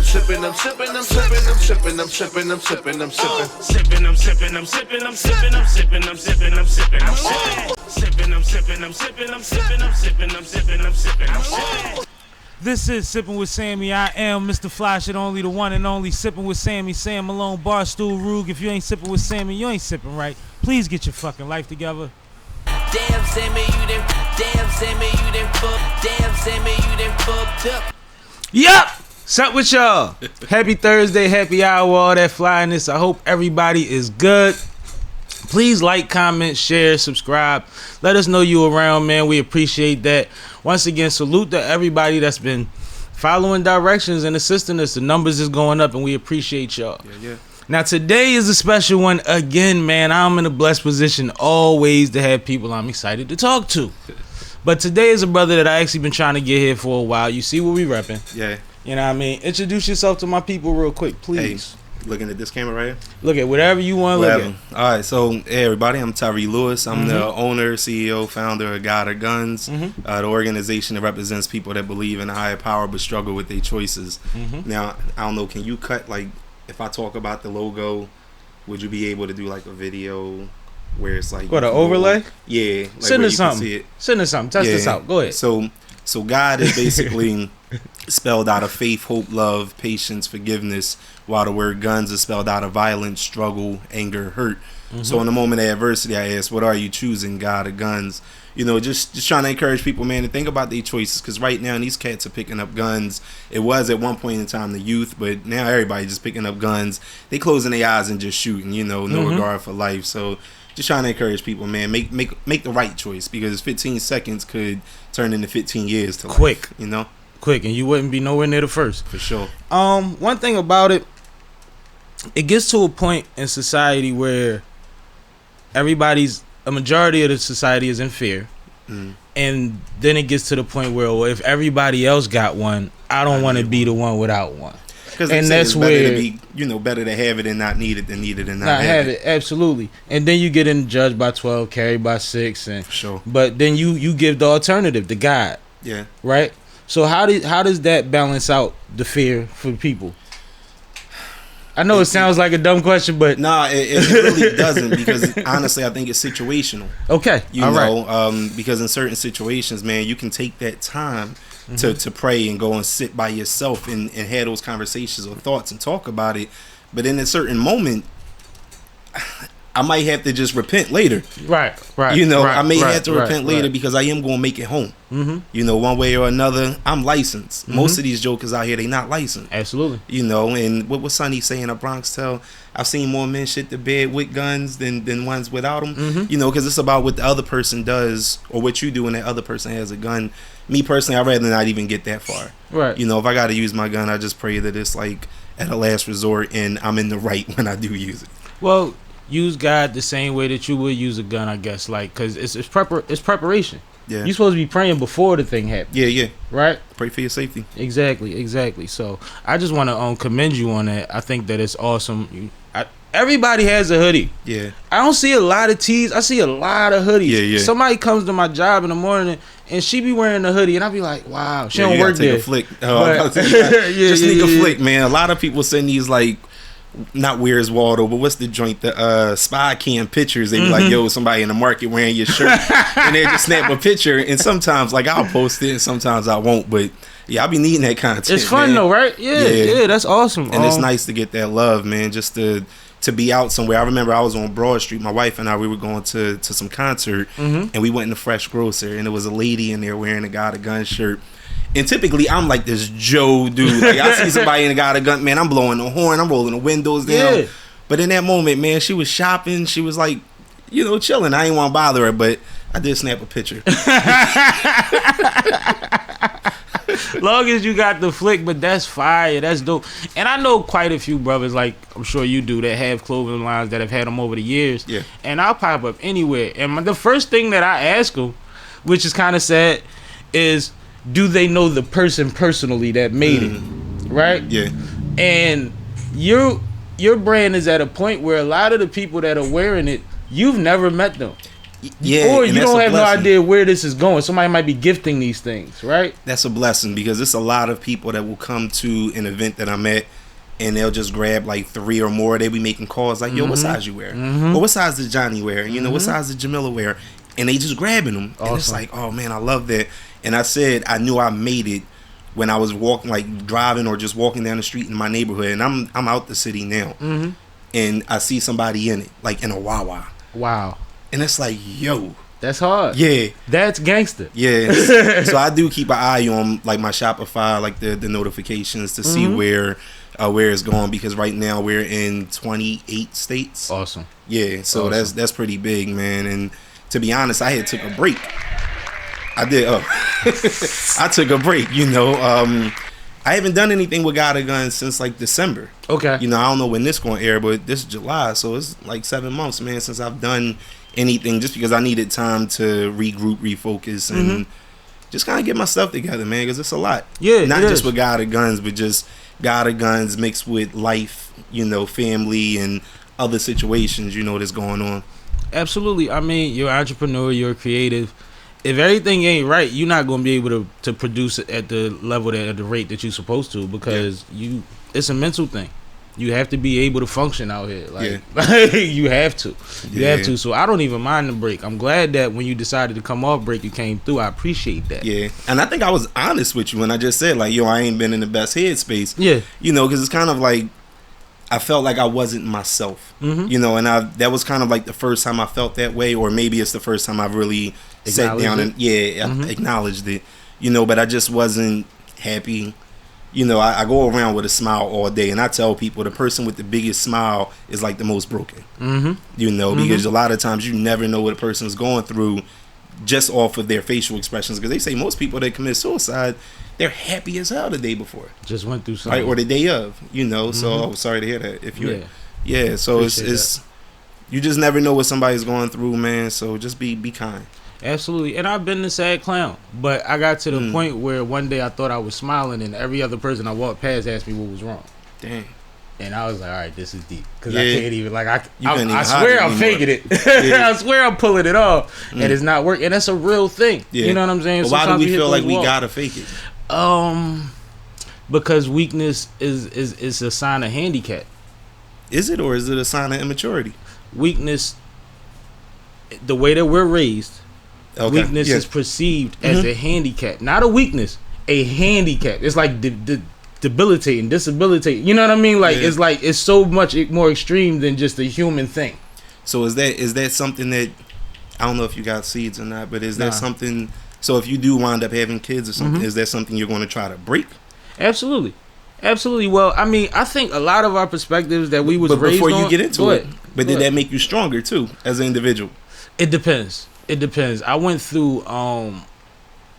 sipping, I'm sipping, I'm sipping, I'm sipping, I'm sipping, I'm sipping, I'm sipping. Sipping, I'm sipping, I'm sipping, I'm sipping, I'm sipping, I'm sipping, I'm sipping, I'm sipping. Sipping, I'm sipping, I'm sipping, I'm sipping, I'm sipping, I'm sipping, I'm sipping, I'm sipping. This is Sippin' with Sammie. I am Mr. Fly Shit Only, the one and only Sippin' with Sammie, Sam Malone, Barstool, Rug. If you ain't sippin' with Sammie, you ain't sippin' right. Please get your fucking life together. Damn, Sammie, you done. Damn, Sammie, you done fucked. Damn, Sammie, you done fucked up. Yup! What's up with y'all? Happy Thursday, happy hour, all that flyness. I hope everybody is good. Please like, comment, share, subscribe. Let us know you around, man. We appreciate that. Once again, salute to everybody that's been following directions and assisting us. The numbers is going up, and we appreciate y'all. Yeah. Now, today is a special one again, man. I'm in a blessed position always to have people I'm excited to talk to. But today is a brother that I actually been trying to get here for a while. You see what we repping. Yeah. You know what I mean? Introduce yourself to my people real quick, please. Hey, looking at this camera right here? Look at whatever you want to look at. All right, so hey everybody, I'm Tyree Lewis. I'm the owner, CEO, founder of Gvns, the organization that represents people that believe in a higher power but struggle with their choices. Now, I don't know, can you cut, like, if I talk about the logo, would you be able to do like a video where it's like... What, an overlay? Yeah. Like Send us something. Send us something. Test this out. Go ahead. So God is basically spelled out of faith, hope, love, patience, forgiveness, while the word guns is spelled out of violence, struggle, anger, hurt. So in the moment of adversity, I ask, what are you choosing, God or guns? You know, just trying to encourage people, man, to think about their choices, because right now these cats are picking up guns. It was at one point in time the youth, but now everybody just picking up guns. They closing their eyes and just shooting, you know, no regard for life. So just trying to encourage people, man, make the right choice, because 15 seconds could turn into 15 years to Quick. life, you know? Quick, and you wouldn't be nowhere near the first. For sure. One thing about it, it gets to a point in society where a majority of the society is in fear. And then it gets to the point where, well, if everybody else got one, I don't want to be the one without one. And that's where to be, better to have it and not need it than need it and not have it. Absolutely. And then you get in judged by 12, carried by 6, and sure. But then you give the alternative, the God. Yeah. Right. So how does that balance out the fear for people? I know it sounds like a dumb question, but nah, it really doesn't, because honestly, I think it's situational. Okay. Because in certain situations, man, you can take that time to pray and go and sit by yourself and have those conversations or thoughts and talk about it. But in a certain moment, I might have to just repent later. Right. I may have to repent later because I am going to make it home. One way or another, I'm licensed. Most of these jokers out here, they not licensed. Absolutely. And what was Sonny saying at Bronx Tell? I've seen more men shit to bed with guns than ones without them. Because it's about what the other person does or what you do when that other person has a gun. Me personally, I'd rather not even get that far. Right. If I got to use my gun, I just pray that it's like at a last resort and I'm in the right when I do use it. Well, use God the same way that you would use a gun, I guess, like, because it's preparation. Yeah. You're supposed to be praying before the thing happens. Yeah. Right? Pray for your safety. Exactly. So I just want to commend you on that. I think that it's awesome. Everybody has a hoodie. Yeah. I don't see a lot of tees. I see a lot of hoodies. Yeah. Somebody comes to my job in the morning and she be wearing a hoodie and I be like, wow, she don't work there. Take a flick. Just sneak a flick, man. A lot of people send these like, not Where's Waldo, but what's the joint? The spy cam pictures. They be like, yo, somebody in the market wearing your shirt, and they just snap a picture. And sometimes, like, I'll post it, and sometimes I won't. But yeah, I'll be needing that content. It's fun though, right? Yeah, that's awesome. And it's nice to get that love, man. Just to be out somewhere. I remember I was on Broad Street. My wife and I, we were going to some concert, and we went in the Fresh Grocer, and there was a lady in there wearing a God of Gun shirt. And typically, I'm like this Joe dude. Like, I see somebody and got a gun, man, I'm blowing the horn, I'm rolling the windows down. Yeah. But in that moment, man, she was shopping. She was like, chilling. I ain't want to bother her, but I did snap a picture. Long as you got the flick, but that's fire. That's dope. And I know quite a few brothers, like I'm sure you do, that have clothing lines that have had them over the years. Yeah. And I'll pop up anywhere. And the first thing that I ask them, which is kind of sad, is, do they know the person personally that made it? Right? Yeah. And your brand is at a point where a lot of the people that are wearing it, you've never met them. Yeah, or and you that's don't a have no blessing. idea where this is going. Somebody might be gifting these things, right? That's a blessing because it's a lot of people that will come to an event that I'm at and they'll just grab like 3 or more. They be making calls like, yo, what size you wear? Or what size does Johnny wear? You know, what size does Jamila wear? And they just grabbing them. Awesome. And it's like, oh man, I love that. And I said, I knew I made it when I was walking, like driving or just walking down the street in my neighborhood. And I'm out the city now. And I see somebody in it, like in a Wawa. Wow. And it's like, yo. That's hard. Yeah. That's gangster. Yeah. So I do keep an eye on like my Shopify, like the notifications to see where it's going, because right now we're in 28 states. Awesome. Yeah. So Awesome. that's pretty big, man. And to be honest, I had took a break. I did. I took a break. You know, I haven't done anything with God of Guns since like December. Okay. You know, I don't know when this going to air, but this is July, so it's like 7 months, man, since I've done anything, just because I needed time to regroup, refocus, and just kind of get my stuff together, man, because it's a lot. Yeah, not it just is. with God of Guns, but just God of Guns mixed with life, you know, family and other situations, you know, that's going on. Absolutely. I mean, you're an entrepreneur, you're a creative. If everything ain't right, you're not going to be able to produce it at the level at the rate that you're supposed to, because it's a mental thing. You have to be able to function out here. Like, you have to. You have to. So I don't even mind the break. I'm glad that when you decided to come off break, you came through. I appreciate that. Yeah. And I think I was honest with you when I just said, like, yo, I ain't been in the best headspace. Yeah. You know, because it's kind of like, I felt like I wasn't myself. You know, and that was kind of like the first time I felt that way, or maybe it's the first time I've really sat down and I acknowledged it. You know, but I just wasn't happy. You know, I go around with a smile all day, and I tell people the person with the biggest smile is like the most broken. You know, because a lot of times you never know what a person's going through just off of their facial expressions, because they say most people that commit suicide, they're happy as hell the day before, Just went through something. right, or the day of. You know, so I'm sorry to hear that. If you, so it's you just never know what somebody's going through, man. So just be kind. Absolutely. And I've been the sad clown, but I got to the point where one day I thought I was smiling, and every other person I walked past asked me what was wrong. Dang. And I was like, all right, this is deep, because I can't even, like, I couldn't even swear hide I'm it faking it. I swear I'm pulling it off, and it's not working. And that's a real thing. You know what I'm saying? But why do Sometimes we hit feel like those we walls. gotta fake it? Because weakness is a sign of handicap. Is it, or is it a sign of immaturity? Weakness, the way that we're raised, weakness is perceived as a handicap, not a weakness, a handicap. It's like debilitating, disabilitating. You know what I mean? Like it's like it's so much more extreme than just a human thing. So is that something that, I don't know if you got seeds or not, but is that something? So if you do wind up having kids or something, is that something you're going to try to break? Absolutely. Well, I mean, I think a lot of our perspectives that we was But raised before on. you get into Go it, ahead. but Go did that ahead. make you stronger too as an individual? It depends. I went through a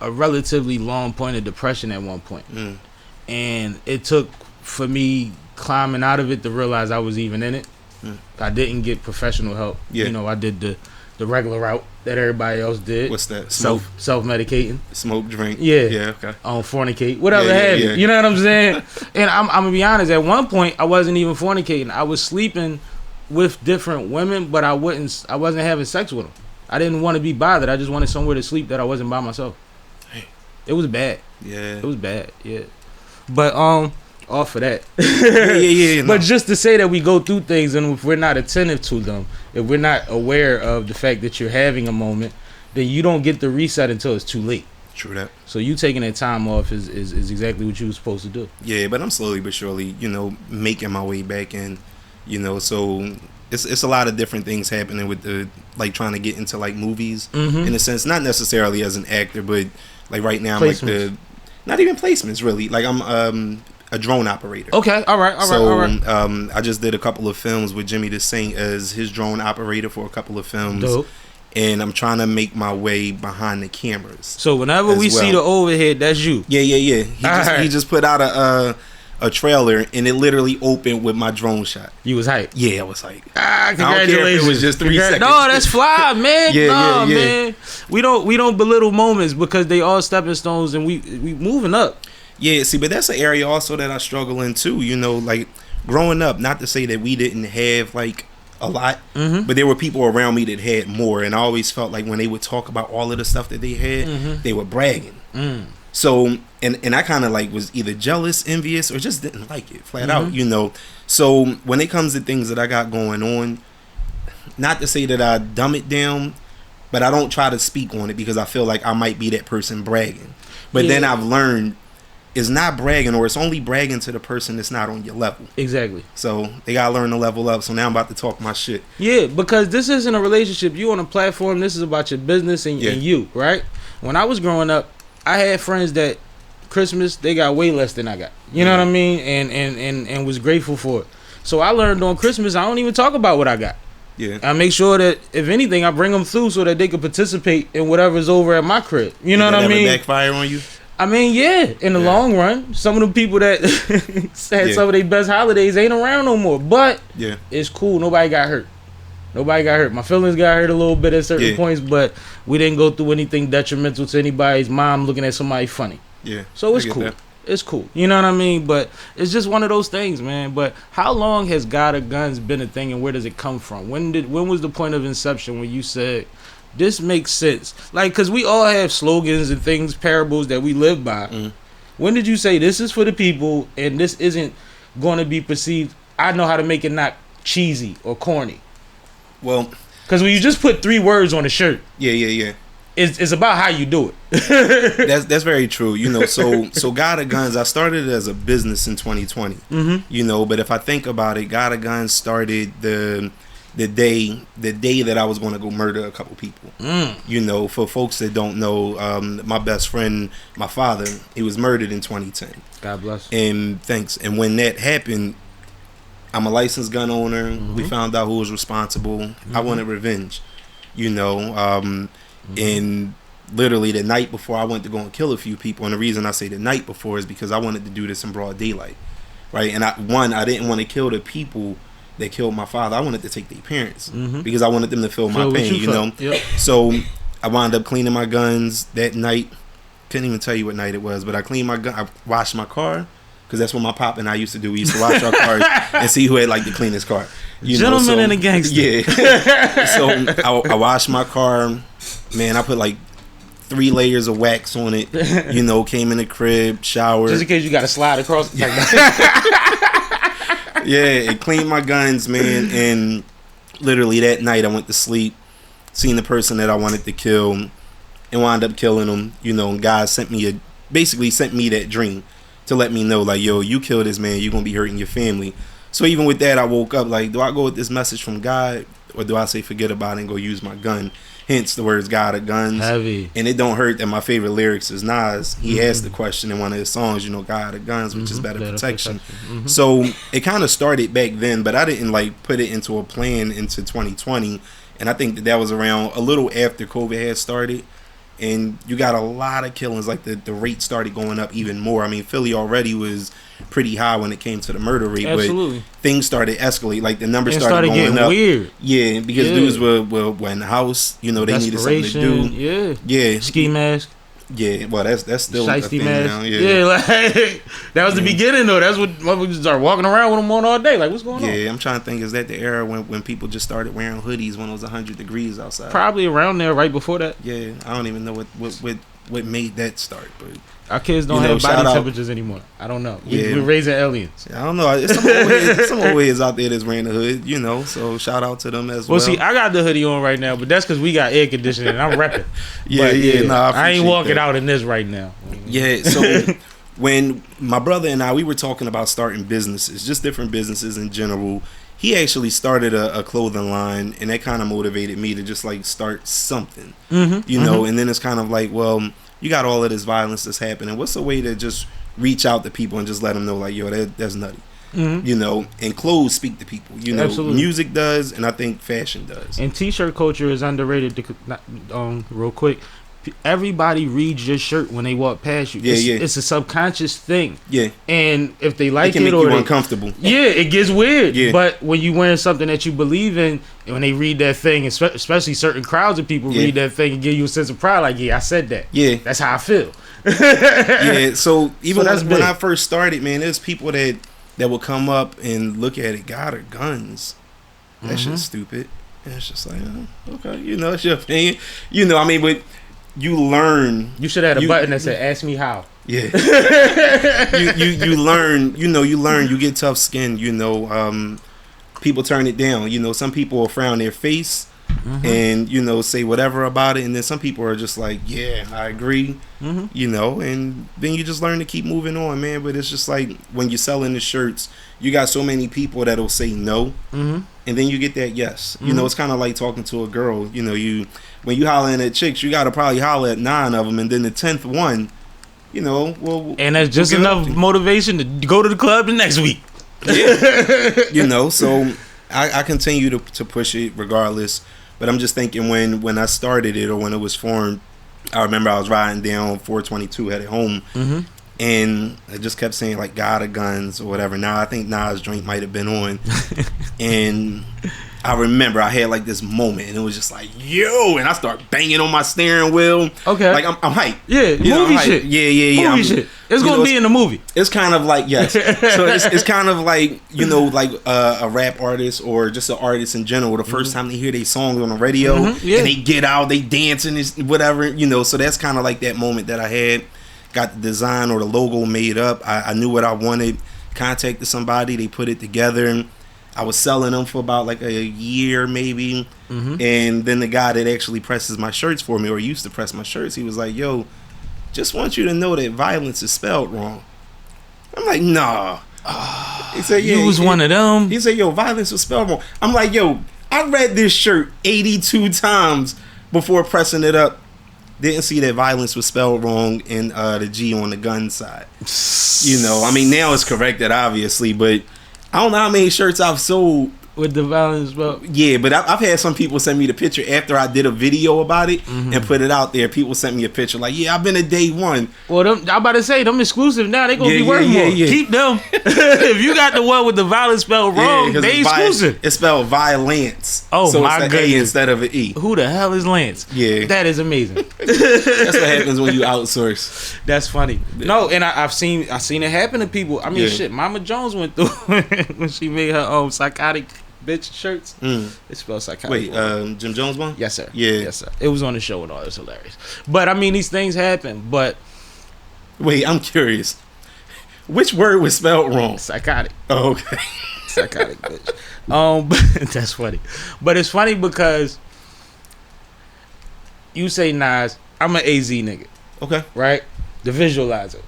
relatively long point of depression at one point. And it took for me climbing out of it to realize I was even in it. I didn't get professional help. You know, I did the regular route that everybody else did. What's that? Self-medicating. Smoke, drink. Yeah. Okay. Fornicate, whatever have you. You know what I'm saying? And I'm gonna be honest. At one point, I wasn't even fornicating. I was sleeping with different women, but I wasn't having sex with them. I didn't want to be bothered. I just wanted somewhere to sleep that I wasn't by myself. It was bad. Yeah. It was bad. Yeah. But off of that. Yeah. But just to say that we go through things, and if we're not attentive to them, if we're not aware of the fact that you're having a moment, then you don't get the reset until it's too late. True that. So you taking that time off is exactly what you were supposed to do. Yeah, but I'm slowly but surely, you know, making my way back in, you know, so it's a lot of different things happening with the, like, trying to get into like movies in a sense, not necessarily as an actor, but like right now, I'm like not even placements really. Like I'm a drone operator. Okay, all right. I just did a couple of films with Jimmy the Saint as his drone operator for a couple of films. Dope. And I'm trying to make my way behind the cameras. So whenever we see the overhead, that's you. Yeah. He just put out a trailer, and it literally opened with my drone shot. You was hyped. Yeah, I was like, congratulations. I don't care if it was just 3 seconds. No, that's fly, man. Yeah. Man. We don't belittle moments, because they all stepping stones, and we moving up. Yeah, see, but that's an area also that I struggle in too. You know, like growing up, not to say that we didn't have like a lot, but there were people around me that had more, and I always felt like when they would talk about all of the stuff that they had, they were bragging. So, and I kind of like was either jealous, envious, or just didn't like it flat out, you know. So when it comes to things that I got going on, not to say that I dumb it down, but I don't try to speak on it because I feel like I might be that person bragging. But then I've learned it's not bragging, or it's only bragging to the person that's not on your level. Exactly. So they gotta learn to level up. So now I'm about to talk my shit. Yeah, because this isn't a relationship. You on a platform. This is about your business and you, right? When I was growing up, I had friends that Christmas they got way less than I got. You know what I mean? And was grateful for it. So I learned on Christmas I don't even talk about what I got. Yeah. I make sure that if anything I bring them through so that they can participate in whatever's over at my crib. You know what I mean? Backfire on you? I mean, yeah, in the long run, some of the people that had some of their best holidays ain't around no more. But it's cool. Nobody got hurt. My feelings got hurt a little bit at certain points, but we didn't go through anything detrimental to anybody's mom looking at somebody funny. Yeah. So it's cool. It's cool. You know what I mean? But it's just one of those things, man. But how long has God of Guns been a thing, and where does it come from? When was the point of inception when you said, this makes sense? Like, because we all have slogans and things, parables that we live by. When did you say this is for the people and this isn't going to be perceived? I know how to make it not cheesy or corny. Well, because when you just put 3 words on a shirt, it's about how you do it. That's very true. You know, so God of Guns, I started it as a business in 2020. You know, but if I think about it, God of Guns started the day that I was going to go murder a couple people. You know, for folks that don't know, my best friend, my father, he was murdered in 2010. God bless. And thanks. And when that happened, I'm a licensed gun owner. We found out who was responsible. I wanted revenge. You know, and literally the night before I went to go and kill a few people, and the reason I say the night before is because I wanted to do this in broad daylight, right? And I didn't want to kill the people that killed my father. I wanted to take their parents because I wanted them to feel my pain, you know? Yep. So I wound up cleaning my guns that night. Couldn't even tell you what night it was, but I cleaned my gun. I washed my car because that's what my pop and I used to do. We used to wash our cars and see who had like the cleanest car. Gentleman and a gangster. Yeah. So I washed my car. Man, I put like 3 layers of wax on it. You know, came in the crib, showered. Just in case you got to slide across. Yeah, it cleaned my guns, man. And literally that night I went to sleep, seen the person that I wanted to kill, and wound up killing him. You know, and God basically sent me that dream to let me know, like, yo, you kill this man, you're going to be hurting your family. So even with that, I woke up like, do I go with this message from God, or do I say forget about it and go use my gun? Hence the words God of Guns. Heavy. And it don't hurt that my favorite lyrics is Nas. He asked the question in one of his songs, you know, God of Guns, which is better protection. So it kind of started back then, but I didn't like put it into a plan into 2020. And I think that was around a little after COVID had started. And you got a lot of killings, like the rate started going up even more. I mean, Philly already was pretty high when it came to the murder rate, but things started escalating. Like the numbers started going up. Weird. Yeah, because dudes were in the house. You know, they needed something to do. Yeah. Ski mask. Yeah, well, that's still a thing now. Yeah, like that was the beginning though. That's what motherfuckers start walking around with them on all day. Like, what's going on? Yeah, I'm trying to think. Is that the era when people just started wearing hoodies when it was 100 degrees outside? Probably around there, right before that. Yeah, I don't even know what made that start, but our kids don't have body temperatures anymore. I don't know. We're raising aliens. I don't know. It's some old heads out there that's wearing the hood, you know. So shout out to them as well. Well, see, I got the hoodie on right now, but that's because we got air conditioning and I'm repping. I ain't walking out in this right now. Yeah. So when my brother and I, we were talking about starting businesses, just different businesses in general. He actually started a clothing line, and that kind of motivated me to just like start something, you know. And then it's kind of like, well, you got all of this violence that's happening. What's a way to just reach out to people and just let them know, like, yo, that's nutty, you know? And clothes speak to people, you know. Absolutely. Music does, and I think fashion does. And t-shirt culture is underrated. Real quick, everybody reads your shirt when they walk past you. It's a subconscious thing. Yeah. And if they like it, can make you uncomfortable. Yeah, it gets weird. Yeah. But when you wearing something that you believe in, and when they read that thing, especially certain crowds of people read that thing and give you a sense of pride, like, yeah, I said that. Yeah. That's how I feel. Yeah. So even when I first started, man, there's people that will come up and look at it, God of Guns. That shit's stupid. And it's just like, okay, it's your opinion. I mean, but you learn. You should have had a button that said, ask me how. Yeah. you learn, you get tough skin, people turn it down. Some people will frown their face and, say whatever about it. And then some people are just like, yeah, I agree, and then you just learn to keep moving on, man. But it's just like when you're selling the shirts, you got so many people that'll say no. And then you get that yes. It's kind of like talking to a girl. When you hollering at chicks, you got to probably holler at 9 of them. And then the 10th one, and that's just enough motivation to go to the club the next week. Yeah. So I continue to push it regardless. But I'm just thinking when I started it or when it was formed, I remember I was riding down 422 headed home, and I just kept saying like God of Guns or whatever. Now I think Nas' joint might have been on, and I remember I had like this moment, and it was just like, yo, and I start banging on my steering wheel. Okay, like I'm hyped. Yeah, movie shit. Yeah. Movie shit. It's gonna be in the movie. It's kind of like yes. So it's kind of like like a rap artist or just an artist in general. The first time they hear their songs on the radio, and they get out, they dancing, whatever. So that's kind of like that moment that I had. Got the design or the logo made up. I knew what I wanted. Contacted somebody. They put it together. I was selling them for about like a year maybe. And then the guy that actually presses my shirts for me or used to press my shirts, he was like, yo, just want you to know that violence is spelled wrong. I'm like, nah. He said, you was one of them. He said, yo, violence was spelled wrong. I'm like, yo, I read this shirt 82 times before pressing it up. Didn't see that violence was spelled wrong in the G on the gun side. I mean, now it's corrected, obviously, but I don't know how many shirts I've sold with the violence spelled. Yeah, but I've had some people send me the picture after I did a video about it and put it out there. People sent me a picture like, yeah, I've been to day one. Well, I'm about to say, them exclusive now, they gonna be worth more. Keep them. If you got the one with the violence spelled wrong, they exclusive. It's spelled violence. Oh, so my it's an A instead of an E. Who the hell is Lance? Yeah. That is amazing. That's what happens when you outsource. That's funny. No, and I've seen it happen to people. I mean, shit, Mama Jones went through when she made her own psychotic bitch shirts. It spelled psychotic. Wait, Jim Jones one? Yes, sir. Yeah. Yes, sir. It was on the show and all. It's hilarious. But I mean, these things happen. But wait, I'm curious. Which word was spelled wrong? Psychotic. Oh, okay. Psychotic bitch. That's funny. But it's funny because you say Nas, I'm an AZ nigga. Okay. Right? The visualizer.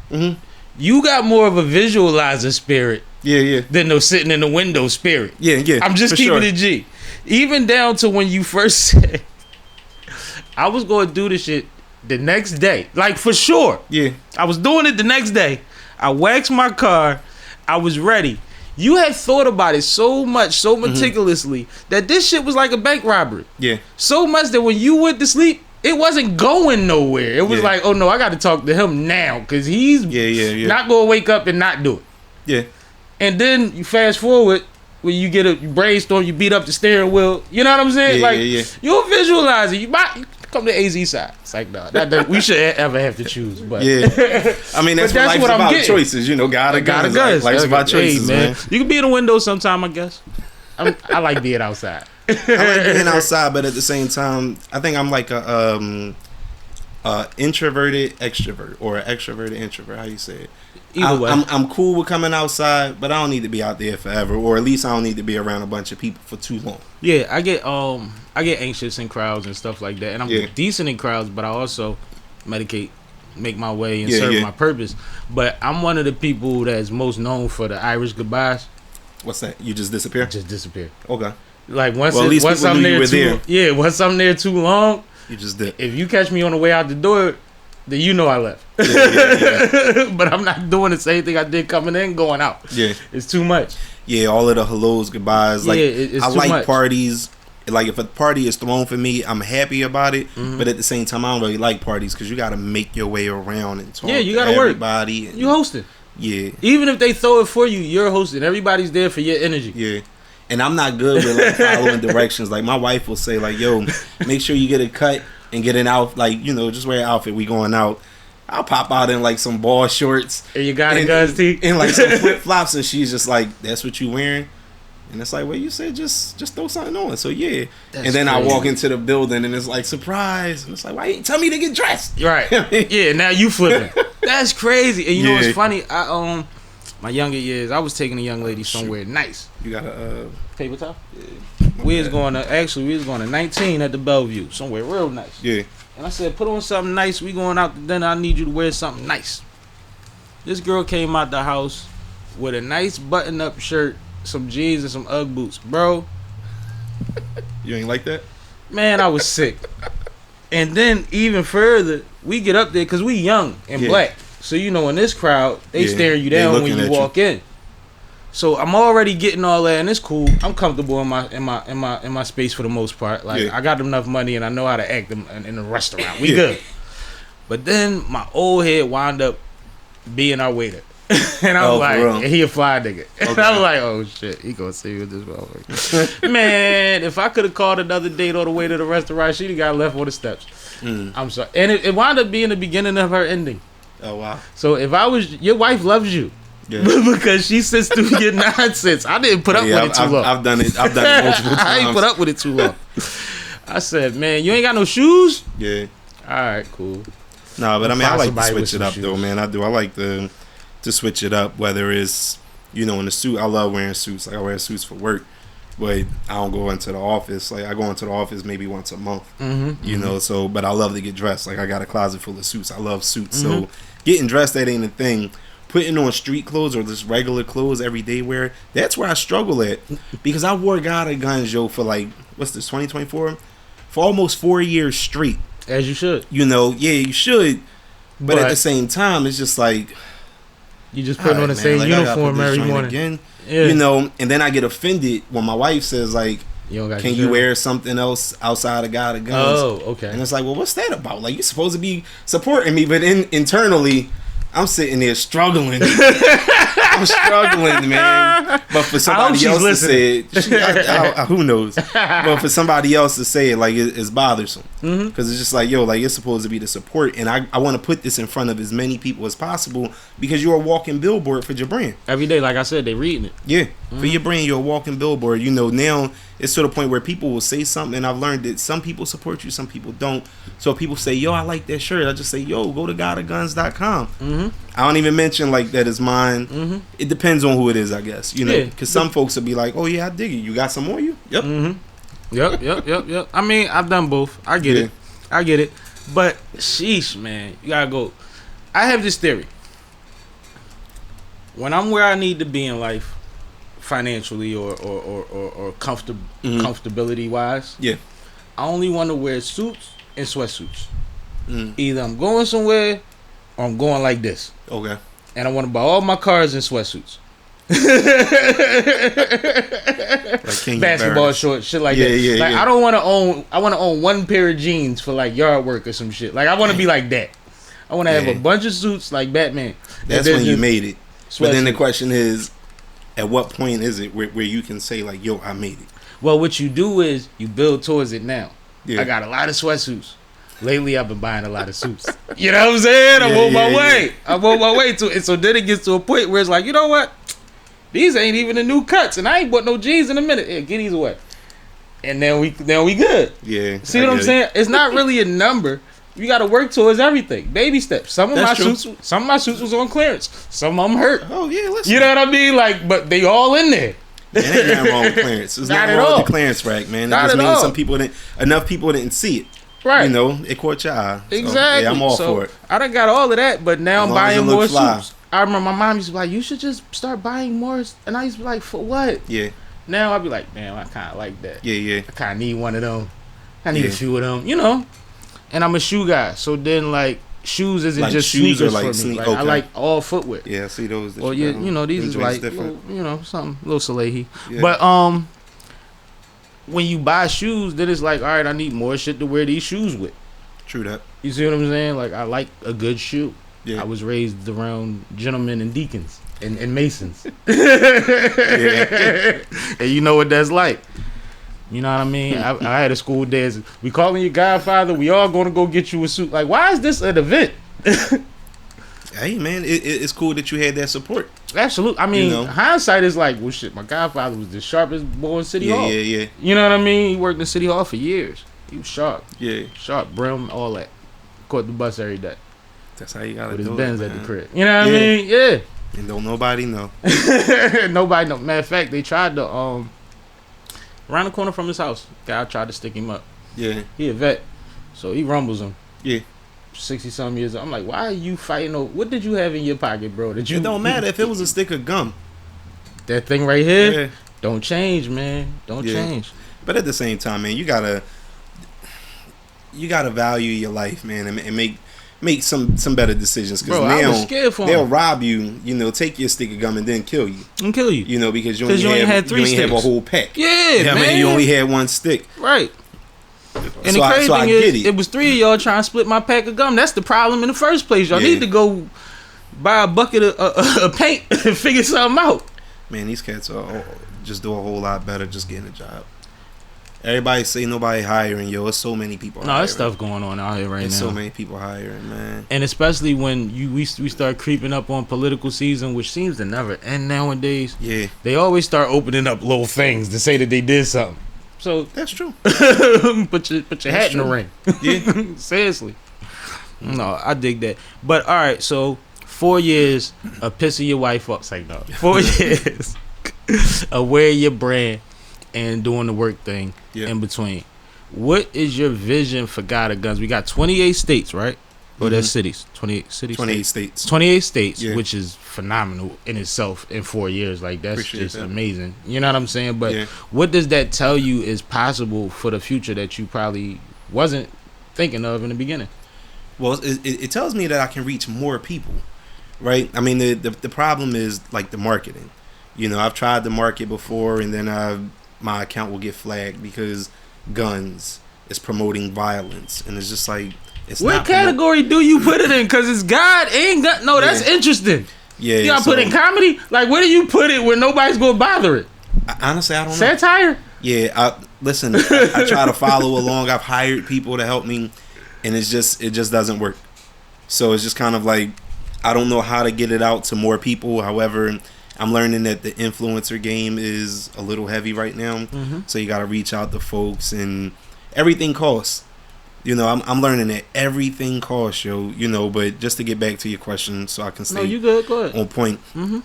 You got more of a visualizer spirit. Yeah. Than no sitting in the window spirit. Yeah. I'm just keeping it G. Even down to when you first said I was going to do this shit the next day. Like, for sure. Yeah. I was doing it the next day. I waxed my car. I was ready. You had thought about it so much, so meticulously, that this shit was like a bank robbery. Yeah. So much that when you went to sleep, it wasn't going nowhere. It was like, oh no, I got to talk to him now because he's not going to wake up and not do it. Yeah. And then you fast forward when you get you brainstorm, you beat up the steering wheel. You know what I'm saying? You'll visualize it. You come to AZ side. It's like, no, we should ever have to choose. But I mean, that's what life's about, choices. God of Guns. Life's about choices, man. You can be in the window sometime, I guess. I like being outside. I like being outside, but at the same time, I think I'm like a introverted extrovert or an extroverted introvert. How you say it? Either way. I'm cool with coming outside, but I don't need to be out there forever, or at least I don't need to be around a bunch of people for too long. Yeah, I get anxious in crowds and stuff like that, and I'm decent in crowds, but I also make my way and serve my purpose. But I'm one of the people that's most known for the Irish goodbyes. What's that? You just disappear? Just disappear. Okay. Like once I'm there too long. You just did. If you catch me on the way out the door, then you know I left. But I'm not doing the same thing I did coming in, going out. Yeah. It's too much. Yeah, all of the hellos, goodbyes. Like, it's I too like much. Parties. Like, if a party is thrown for me, I'm happy about it. But at the same time, I don't really like parties because you got to make your way around and talk you to gotta work. everybody. You hosting. Yeah. Even if they throw it for you, you're hosting. Everybody's there for your energy. Yeah. And I'm not good with like following directions. Like, my wife will say, like, yo, make sure you get a cut and get an out, like, just wear an outfit. We going out. I'll pop out in like some ball shorts. And you got a Guns tee? And like some flip flops, and she's just like, that's what you wearing? And it's like, well, you said just throw something on. So yeah. That's and then I crazy. walk into the building and it's like, surprise. And it's like, why you didn't tell me to get dressed? Right. Yeah, now you flipping. That's crazy. And you know what's Yeah. funny? I my younger years, I was taking a young lady somewhere nice. You got a Paper towel? We was going to 19 at the Bellevue, somewhere real nice. yeah. And I said, put on something nice. We going out to dinner. I need you to wear something nice. This girl came out the house with a nice button-up shirt, some jeans, and some Ugg boots. Bro, You ain't like that? man, I was sick. And then even further, we get up there because we young and Yeah. black. So, you know, in this crowd, they Yeah, staring you they down when looking you at walk in. So I'm already getting all that, and it's cool. I'm comfortable in my space for the most part. Like Yeah. I got enough money, and I know how to act in the restaurant. We Yeah. good. But then my old head wound up being our waiter, and I was Oh, for real? like, he a fly nigga. And Okay. I was like, oh shit, he gonna see with this motherfucker. Man, if I could have called another date on the way to the restaurant, she'd have got left on the steps. I'm sorry, and it wound up being the beginning of her ending. Oh wow. So if I was, your wife loves you. Yeah. Because she sits through your nonsense. I didn't put up with it too long. I've done it. I've done it multiple times. I ain't put up with it too long. I said, man, you ain't got no shoes? Yeah. All right, cool. No, but I mean, I Find like to somebody with switch it some up though, shoes. man. I do. I like to switch it up. Whether it's, you know, in the suit. I love wearing suits. Like I wear suits for work, but I don't go into the office. Like I go into the office maybe once a month. You know. So, but I love to get dressed. Like I got a closet full of suits. I love suits. So getting dressed, that ain't a thing. Putting on street clothes or just regular clothes, everyday wear, that's where I struggle at. Because I wore Gvns, yo, for like, what's this, 2024? For almost 4 years straight. As you should. You know, yeah, you should. But at But- the same time, it's just like, You just put on the alright, same man, like, I gotta uniform put this every joint morning. Again. Yeah. You know, and then I get offended when my wife says, like, You don't got can your you shirt. wear something else outside of Gvns? Oh, okay. And it's like, well, what's that about? Like, you're supposed to be supporting me, but internally, I'm sitting there struggling. I'm struggling, man. But for somebody she's else to listening. say it, who knows? But for somebody else to say it, like, it's bothersome. Because it's just like, yo, like, it's supposed to be the support. And I want to put this in front of as many people as possible because you're a walking billboard for your brand. Every day, like I said, they reading it. Yeah, for your brand, you're a walking billboard. You know, now it's to the point where people will say something, and I've learned that some people support you, some people don't. So if people say, yo, I like that shirt, I just say, yo, go to GodofGuns.com. I don't even mention like that is mine. It depends on who it is, I guess. You know, Yeah. because some folks will be like, oh yeah, I dig it. You got some on you? Yep. Yep. I mean, I've done both. I get Yeah. it. I get it. But sheesh, man, you gotta go. I have this theory. When I'm where I need to be in life, financially or comfortability wise, Yeah. I only want to wear suits and sweatsuits. Mm. Either I'm going somewhere or I'm going like this, Okay. and I want to buy all my cars in sweatsuits. Like King Basketball Barrett. shorts, shit like Yeah, that. yeah, Like yeah. I don't want to own. I want to own one pair of jeans for like yard work or some shit. Like I want to be like that. I want to have Yeah. a bunch of suits like Batman. That's And then when you just made it. But then the sweatsuit. question is, at what point is it where you can say like, yo, I made it? Well, what you do is you build towards it now. Yeah. I got a lot of sweatsuits. Lately, I've been buying a lot of suits. You know what I'm saying? I'm Yeah, on my yeah, way. I'm on my way to it. So then it gets to a point where it's like, you know what? These ain't even the new cuts, and I ain't bought no jeans in a minute. Here, get these away. And then we good. Yeah. See I what I'm get it. saying? It's not really a number. You got to work towards everything. Baby steps. Some of That's my true. suits was on clearance. Some of them hurt. Oh yeah, listen. You know what I mean? Like, but they all in there. There ain't nothing wrong with clearance. There's Not nothing at wrong all. with the clearance rack, man. It Not just at means all. some people enough people didn't see it. Right. You know, it caught your eye. So, Exactly. yeah, I'm all So, for it. I done got all of that, but now As I'm long as buying it look more fly. suits. I remember my mom used to be like, you should just start buying more. And I used to be like, for what? Yeah, Now I'd be like, man, I kind of like that. yeah. I kind of need one of them. I need a Yeah. few of them, you know. And I'm a shoe guy. So then, like, shoes isn't Like just shoes sneakers are like for me. Like, I okay. like all footwear. Yeah, see those. that Well, you yeah, got on. you know, these Them is joints like, different. little, you know, something, little Salehi. Yeah. But, when you buy shoes, then it's like, all right, I need more shit to wear these shoes with. True that. You see what I'm saying? Like, I like a good shoe. Yeah. I was raised around gentlemen and deacons and masons. Yeah. And you know what that's like. You know what I mean? I had a school dance. We calling you Godfather. We all going to go get you a suit. Like, why is this an event? Hey man, it's cool that you had that support. Absolutely. I mean, You know? hindsight is like, well, shit. My godfather was the sharpest boy in City Hall. Yeah. You know what I mean? He worked in City Hall for years. He was sharp. Yeah. Sharp, brim, all that. Caught the bus every day That's how you gotta with his do Benz it, at the man. crib. You know what I Yeah. mean? Yeah. And don't nobody know. Nobody know. Matter of fact, they tried to around the corner from his house. Guy tried to stick him up. Yeah. He a vet, so he rumbles him. Yeah. 60-some years old. I'm like, why are you fighting over? What did you have in your pocket, bro? That you? It don't matter if it was a stick of gum. That thing right here. Yeah. Don't change, man. Don't Yeah. change. But at the same time, man, you gotta value your life, man, and make some better decisions. Because Bro, I was now scared for they'll him. rob you, take your stick of gum and then kill you. And kill you. Because you 'Cause only you ain't had three you ain't have a sticks. whole pack. Yeah, I man. mean, you only had one stick. Right. And So the I crazy thing get is, it. it was 3 of y'all trying to split my pack of gum. That's the problem in the first place. Y'all Yeah. need to go buy a bucket of paint and figure something out. Man, these cats are just do a whole lot better just getting a job. Everybody say nobody hiring, yo. There's so many people. No, hiring. there's stuff going on out here right There's now. so many people hiring, man. And especially when we start creeping up on political season, which seems to never end nowadays. Yeah, They always start opening up little things to say that they did something. So that's true. put your hat in the true. ring. Yeah, Seriously. No, I dig that. But all right, so 4 years of pissing your wife up. It's like, no. 4 years of wearing your brand and doing the work thing Yeah. in between. What is your vision for God of Guns? We got 28 states, right? Or there's cities. 28 cities. 28 states. 28 states, Yeah. which is phenomenal in itself in 4 years. Like, that's Appreciate just that. amazing. You know what I'm saying? But Yeah. what does that tell you is possible for the future that you probably wasn't thinking of in the beginning? Well, it tells me that I can reach more people, right? I mean, the problem is like the marketing. I've tried to market before, and then my account will get flagged because guns is promoting violence, and it's just like it's What not category do you put it in? Because it's God ain't got. No, that's Yeah. interesting. Yeah, You gotta so, put in comedy? Like, where do you put it where nobody's gonna bother it? honestly, I don't know. Satire? Yeah, listen. I try to follow along. I've hired people to help me, and it just doesn't work. So it's just kind of like I don't know how to get it out to more people. However, I'm learning that the influencer game is a little heavy right now. Mm-hmm. So you got to reach out to folks, and everything costs. I'm learning that everything costs, yo. But just to get back to your question, so I can stay No, you good. Go ahead. on point. Mm-hmm.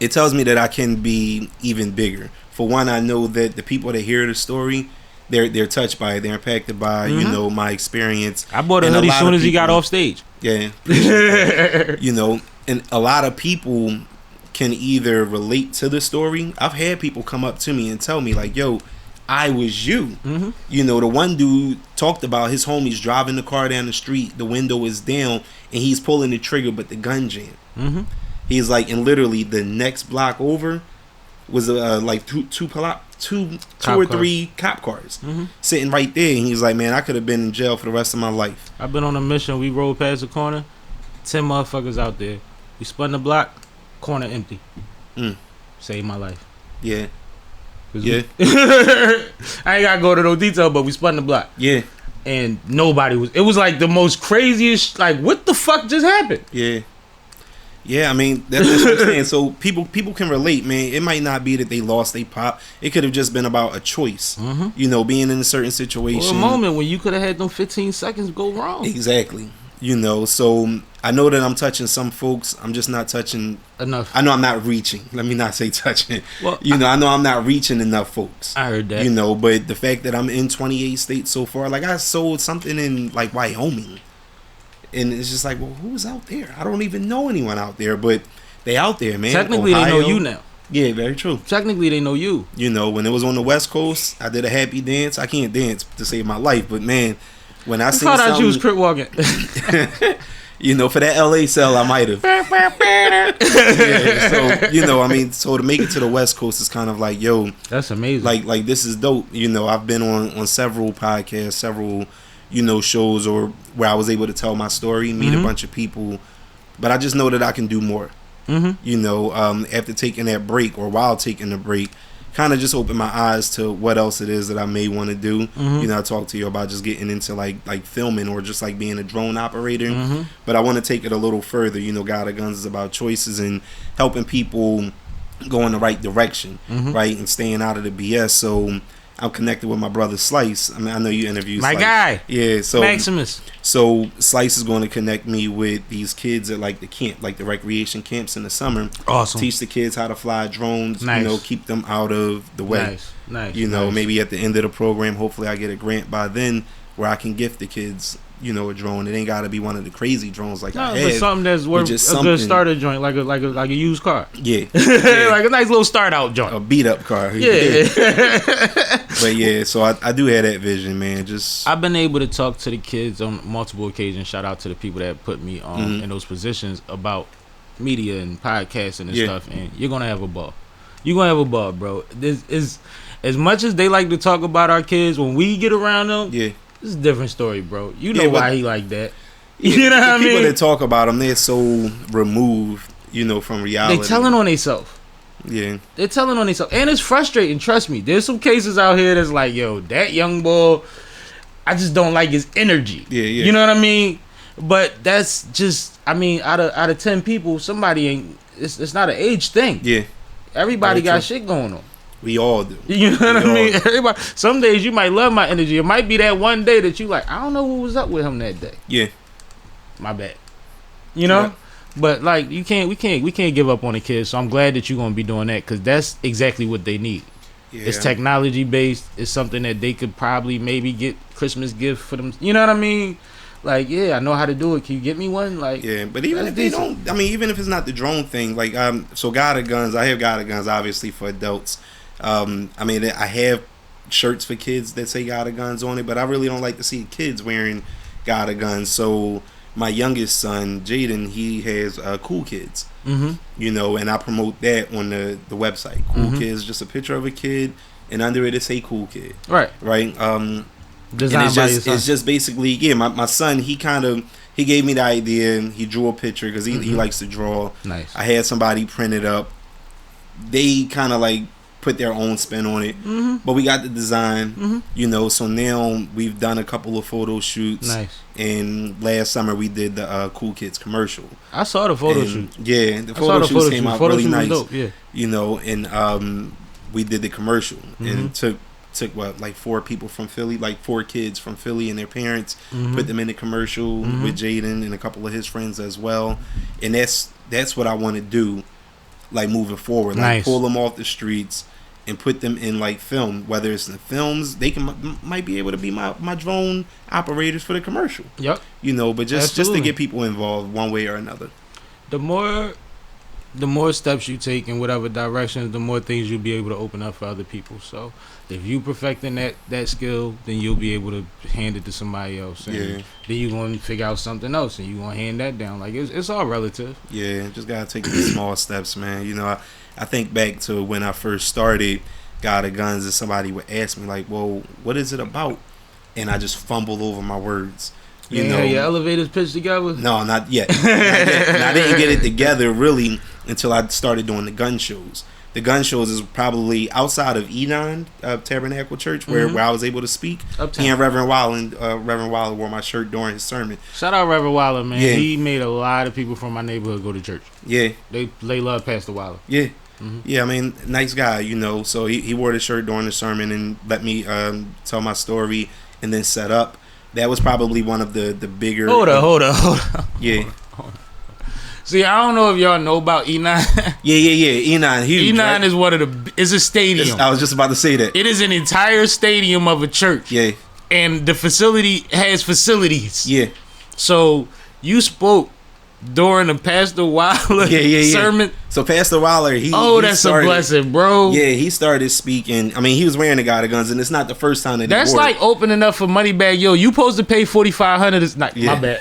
It tells me that I can be even bigger. For one, I know that the people that hear the story, they're touched by it. They're impacted by my experience. I bought a And hoodie as lot soon of as he got people- off stage. Yeah, and a lot of people can either relate to the story. I've had people come up to me and tell me like, "Yo, I was you." Mm-hmm. The one dude talked about his homies driving the car down the street, the window is down, and he's pulling the trigger, but the gun jammed. Mm-hmm. He's like, and literally the next block over was like two Cop or cars. three cop cars Mm-hmm. sitting right there, and he's like, man, I could have been in jail for the rest of my life. I've been on a mission. We rolled past the corner, 10 motherfuckers out there. We spun the block, corner empty. Mm. Saved my life. Yeah, 'Cause yeah, I ain't gotta go to no detail, but we spun the block. yeah, And nobody was. It was like the most craziest. Like, what the fuck just happened? yeah. Yeah, I mean that's what I'm saying. So people can relate, man. It might not be that they lost their pop. It could have just been about a choice. Mm-hmm. Being in a certain For situation. a moment when you could have had them 15 seconds go wrong. Exactly. So I know that I'm touching some folks. I'm just not touching. Enough. I know I'm not reaching. Let me not say touching. Well, I know I'm not reaching enough folks. I heard that. But the fact that I'm in 28 states so far, like I sold something in like Wyoming. And it's just like, well, who's out there? I don't even know anyone out there, but they out there, man. Technically, they know Ohio. you now. Yeah, very true. Technically, they know you. When it was on the West Coast, I did a happy dance. I can't dance to save my life, but man, when I I seen thought out you was something, crip walking. for that LA sell, I might have. Yeah, so, so to make it to the West Coast is kind of like, yo, That's amazing. like this is dope. I've been on several podcasts, several, shows or where I was able to tell my story, meet a bunch of people, but I just know that I can do more. Mm-hmm. After taking that break or while taking the break, kind of just opened my eyes to what else it is that I may want to do. You know, I talked to you about just getting into like filming or just like being a drone operator. But I want to take it a little further. You know, God of Guns is about choices and helping people go in the right direction, right, and staying out of the BS. So I'm connected with my brother Slice. I mean, I know you interviewed my Slice. guy. Yeah, so Maximus. So Slice is going to connect me with these kids at like the camp, like the recreation camps in the summer. Awesome. Teach the kids how to fly drones. Nice. You know, keep them out of the way. Nice. You know, maybe at the end of the program, hopefully I get a grant by then where I can gift the kids, you know, a drone. It ain't got to be one of the crazy drones like I have. But something that's worth a good starter joint, like a used car. Yeah. Like a nice little start out joint. A beat up car. Yeah. But yeah, so I do have that vision, man. Just I've been able to talk to the kids on multiple occasions. Shout out to the people that put me in those positions about media and podcasting and stuff. And you're gonna have a ball. You're gonna have a ball, bro. This is as much as they like to talk about our kids. When we get around them, this is a different story, bro. You know why he like that. You know what I mean? People that talk about them, they're so removed, you know, from reality. They telling on themselves. Yeah. They're telling on themselves. And it's frustrating, trust me. There's some cases out here that's like, yo, that young boy, I just don't like his energy. Yeah. You know what I mean? But that's just, I mean, out of 10 people, somebody ain't, it's not an age thing. Yeah. Everybody got shit going on. We all do. You know what I mean? Everybody. Some days you might love my energy. It might be that one day that you like, I don't know what was up with him that day. Yeah. My bad. You know? Yeah. But like we can't give up on the kids. So I'm glad that you're gonna be doing that because that's exactly what they need. Yeah. It's technology based. It's something that they could probably maybe get Christmas gift for them. You know what I mean? Like, yeah, I know how to do it. Can you get me one? Like, yeah, but even if they don't, I mean, even if it's not the drone thing, like, so God of Guns, I have God of Guns, obviously for adults. I mean, I have shirts for kids that say God of Guns on it, but I really don't like to see kids wearing God of Guns. So my youngest son, Jaden, he has Cool Kids, you know, and I promote that on the website. Cool Kids, just a picture of a kid, and under it say Cool Kid. Right. Designed by your son. It's just basically, my son, he gave me the idea, and he drew a picture because he likes to draw. Nice. I had somebody print it up. They kind of like put their own spin on it, but we got the design, you know. So now we've done a couple of photo shoots. Nice. And last summer we did the Cool Kids commercial. I saw the photo shoot. Yeah, the photo shoots came out really nice. Dope, yeah. You know, and we did the commercial and took what, like 4 people from Philly, like 4 kids from Philly and their parents, put them in the commercial with Jaden and a couple of his friends as well. And that's what I want to do, like moving forward, like pull them off the streets and put them in like film, whether it's in films, they might be able to be my drone operators for the commercial. Yep. You know, but just to get people involved one way or another. The more steps you take in whatever direction, the more things you'll be able to open up for other people. So if you perfecting that skill, then you'll be able to hand it to somebody else. And then you're going to figure out something else and you're going to hand that down. Like, it's all relative. Yeah, just got to take these small steps, man. You know, I think back to when I first started God of Guns, and somebody would ask me, like, well, what is it about? And I just fumbled over my words. You know, your elevators pitched together? No, not yet. And I didn't get it together really until I started doing the gun shows. The gun shows is probably outside of Enon Tabernacle Church where I was able to speak. Uptown. And Reverend Waller wore my shirt during his sermon. Shout out Reverend Waller, man. Yeah. He made a lot of people from my neighborhood go to church. Yeah. They love Pastor Waller. Yeah. Yeah, I mean, nice guy, you know. So he wore the shirt during the sermon and let me tell my story and then set up. That was probably one of the bigger. Hold on. Yeah. See, I don't know if y'all know about Enon. Yeah. Enon, huge. Enon is one of is a stadium. I was just about to say that. It is an entire stadium of a church. Yeah. And the facility has facilities. Yeah. So you spoke during the Pastor Waller sermon. So Pastor Waller, that's a blessing, bro. Yeah, he started speaking. I mean, he was wearing the God of Guns, and it's not the first time that that's he wore like it. opening up for Moneybag Yo. You supposed to pay $4,500. It's not my bad.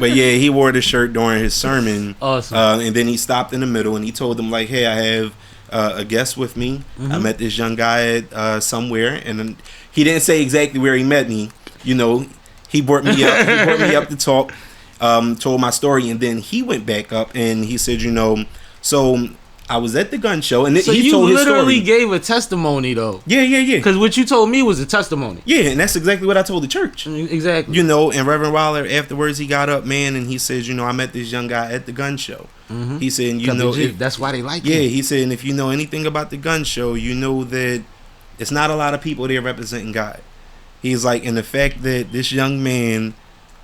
But yeah, he wore the shirt during his sermon. Awesome. And then he stopped in the middle and he told them, like, hey, I have a guest with me. I met this young guy at somewhere, and he didn't say exactly where he met me. You know, he brought me up. He brought me up to talk. Told my story, and then he went back up and he said, you know, so I was at the gun show, and So he you told his literally story. gave a testimony though. Yeah. Because what you told me was a testimony. Yeah, and that's exactly what I told the church. Exactly. You know, and Reverend Wilder, afterwards, he got up, man, and he says, you know, I met this young guy at the gun show. He said, and you know, that's why they like yeah, him. he said, and if you know anything about the gun show, you know that it's not a lot of people there representing God. He's like, and the fact that this young man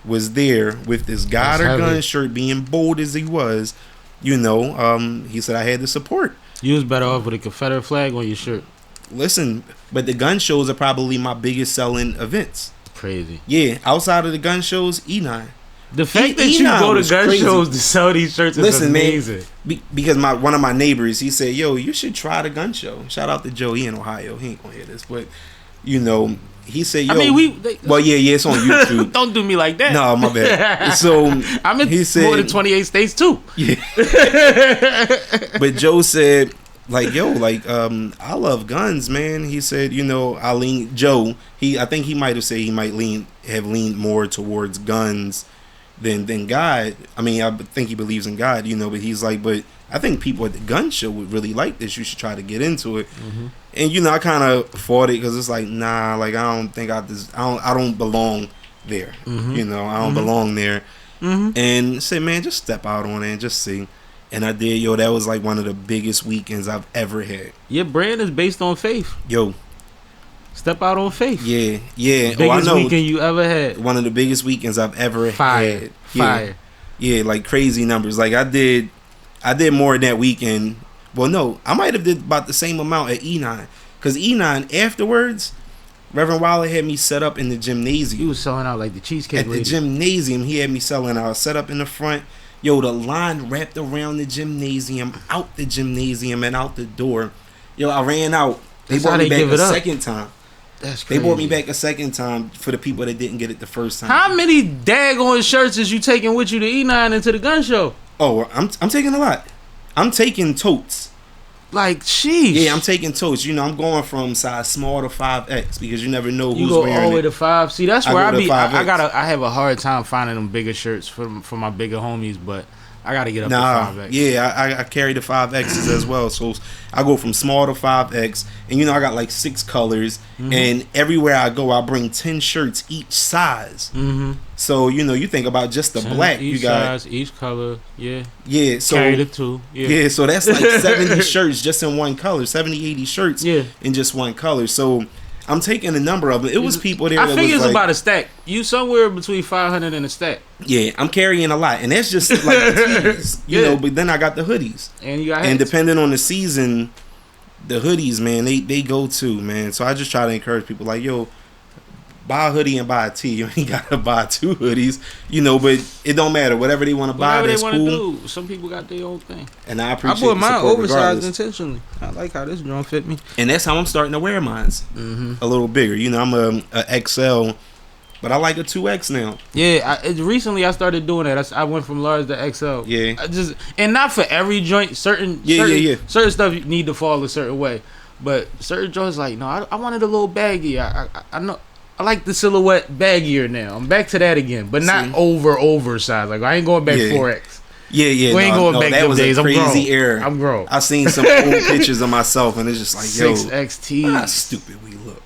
was there with this God or gun shirt, being bold as he was, you know, he said, I had the support. You was better off with a Confederate flag on your shirt. Listen, but the gun shows are probably my biggest selling events. Crazy. Yeah, outside of the gun shows, E9. The fact that you E9 go to was gun crazy. shows to sell these shirts is amazing. Man, because one of my neighbors, he said, yo, you should try the gun show. Shout out to Joey in Ohio. He ain't gonna hear this, but you know, he said, yo, I mean, well, yeah, it's on YouTube. Don't do me like that. No, my bad. So I'm in more than 28 states too. Yeah. But Joe said, like, yo, like, I love guns, man. He said, you know, I think he might have said he might have leaned more towards guns than God. I mean, I think he believes in God, you know, but he's like, but I think people at the gun show would really like this. You should try to get into it. And you know, I kind of fought it because it's like, nah, like I don't belong there. You know, I don't belong there. And say, man, just step out on it and just see. And I did, yo. That was like one of the biggest weekends I've ever had. Your brand is based on faith. Yo, step out on faith. Yeah. Biggest weekend you ever had. One of the biggest weekends I've ever had. Fire. Yeah, like crazy numbers. Like I did more that weekend. Well, no, I might have did about the same amount at E9, because E9 afterwards, Reverend Wilder had me set up in the gymnasium. You was selling out like the cheesecake at lady. the gymnasium. He had me selling out, set up in the front. Yo, the line wrapped around the gymnasium, out the gymnasium, and out the door. Yo, I ran out. They brought me back a second time. That's crazy. They brought me back a second time for the people that didn't get it the first time. How many daggone shirts is you taking with you to E9 into the gun show? Oh, I'm taking a lot. I'm taking totes. Like, sheesh. Yeah, I'm taking totes. You know, I'm going from size small to 5X because you never know who's you go wearing all the way it. to 5. See, that's where I be. 5X. I have a hard time finding them bigger shirts for my bigger homies, but I gotta get up to 5X. Yeah, I carry the 5Xs as well. So I go from small to 5X, and you know I got like 6 colors, and everywhere I go, I bring 10 shirts each size. So you know, you think about just the black, each you got size, each color, yeah. So carry the 2, yeah. So that's like 70 shirts just in one color, 70, 80 shirts, in just one color. So I'm taking a number of them. It was people there. I think it's about a stack. You somewhere between 500 and a stack. Yeah, I'm carrying a lot, and that's just like the tees, you know. But then I got the hoodies, and you got hats. And depending on the season, the hoodies, man, they go too, man. So I just try to encourage people, like, yo, buy a hoodie and buy a tee. You ain't gotta buy 2 hoodies, you know. But it don't matter. Whatever they want to buy, that's cool. Do. Some people got their own thing. And I appreciate. I bought mine oversized regardless. intentionally. I like how this joint fit me. And that's how I'm starting to wear mines. A little bigger. You know, I'm a XL, but I like a 2X now. Yeah, recently I started doing that. I went from large to XL. Yeah. And not for every joint. Certain stuff you need to fall a certain way, but certain joints like, no, I wanted a little baggy. I know. I like the silhouette baggier now. I'm back to that again, but not oversized. Like, I ain't going back 4X. Yeah. We ain't going back that them was days. a crazy I'm grown. era. I'm grown. I seen some old pictures of myself, and it's just like, yo, 6XT. how stupid we look.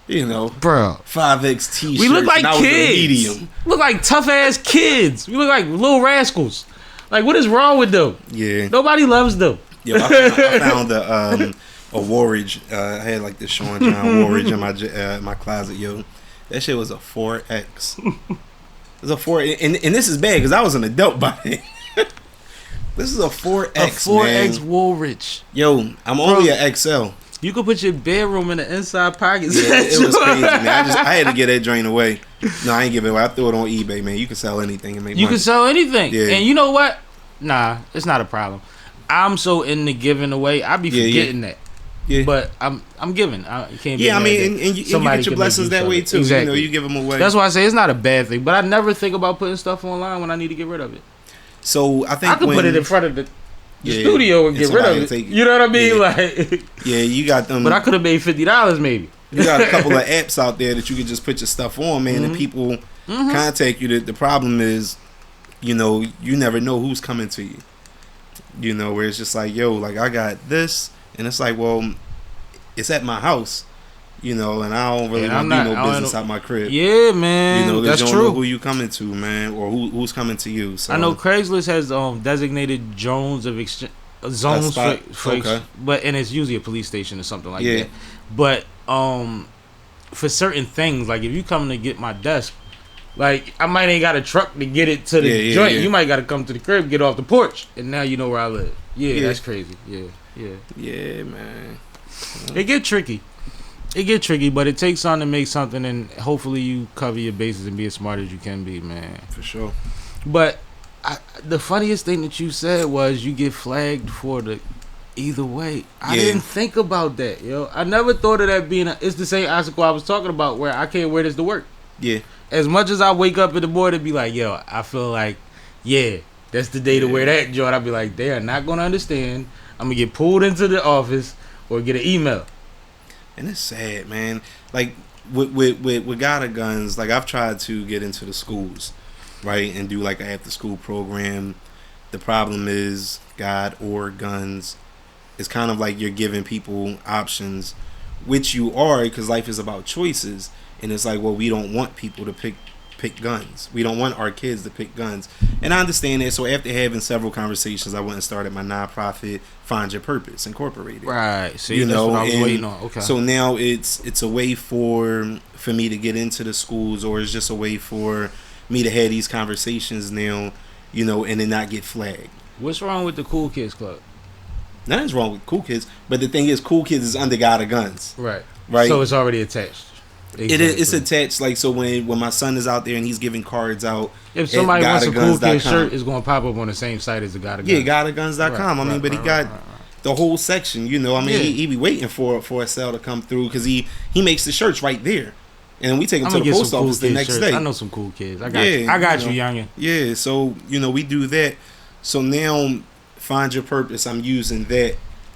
You know, bro. 5X t-shirts. We look like and I was a kids. medium. Look like tough ass kids. We look like little rascals. Like, what is wrong with them? Yeah. Nobody loves them. Yo, I found a Warridge. I had like this Sean John Warridge in my closet. Yo, that shit was a 4X. It was a 4, and this is bad because I was an adult by then. This is a 4X. A 4X Woolrich. Yo, I'm only an XL. You could put your bedroom in the inside pockets. Yeah, it was crazy, man. I had to get that drain away. No, I ain't give it away. I threw it on eBay, man. You can sell anything and make money. You can sell anything. Yeah. And you know what? Nah, it's not a problem. I'm so into giving away. I be forgetting that. Yeah. But I'm giving. You can't be I mean, and you get your blessings that way too. Exactly. You know, you give them away. That's why I say it's not a bad thing. But I never think about putting stuff online when I need to get rid of it. So I think I could put it in front of the studio and get rid of it. You know what I mean? Yeah. Like, yeah, you got them. But I could have made $50 maybe. You got a couple of apps out there that you can just put your stuff on, man, and people contact you. The problem is, you know, you never know who's coming to you. You know, where it's just like, yo, like I got this, and it's like, well, it's at my house, you know, and I don't really want to do no business out my crib. Yeah, man, you know, that's you don't true. know who you coming to, man, or who's coming to you. So I know Craigslist has designated zones of zones for okay. but and it's usually a police station or something like that. But for certain things, like if you coming to get my desk, like I might ain't got a truck to get it to the joint. You might got to come to the crib, get off the porch, and now you know where I live. Yeah, that's crazy. Yeah, man. It get tricky. But it takes on to make something, and hopefully you cover your bases and be as smart as you can be, man. For sure. But the funniest thing that you said was you get flagged for the either way. I didn't think about that, yo. I never thought of that being it's the same obstacle I was talking about where I can't wear this to work. Yeah. As much as I wake up in the morning and be like, yo, I feel like, that's the day to wear that joint. I'll be like, they are not going to understand. I'm going to get pulled into the office or get an email. And it's sad, man. Like, with Guns, like, I've tried to get into the schools, right, and do, like, an after-school program. The problem is, God or Guns, it's kind of like you're giving people options, which you are, because life is about choices. And it's like, well, we don't want people to pick guns. We don't want our kids to pick guns. And I understand that. So after having several conversations, I went and started my nonprofit, Find Your Purpose Incorporated. Right. See, that's what I was waiting on. Okay. So now it's a way for me to get into the schools, or it's just a way for me to have these conversations now, you know, and then not get flagged. What's wrong with the Cool Kids Club? Nothing's wrong with Cool Kids, but the thing is, Cool Kids is under God of Guns. Right. Right. So it's already attached. Exactly. It's attached. Like, so when my son is out there and he's giving cards out, if somebody wants a Cool Kid shirt, it's going to pop up on the same site as the God of Guns. Yeah, GodofGuns.com. I mean, but he got the whole section. You know, I mean, he be waiting for a sale to come through because he makes the shirts right there, and we take them to the post office the next day. I know some cool kids. I got you, youngin. Yeah, so you know we do that. So now, Find Your Purpose. I'm using that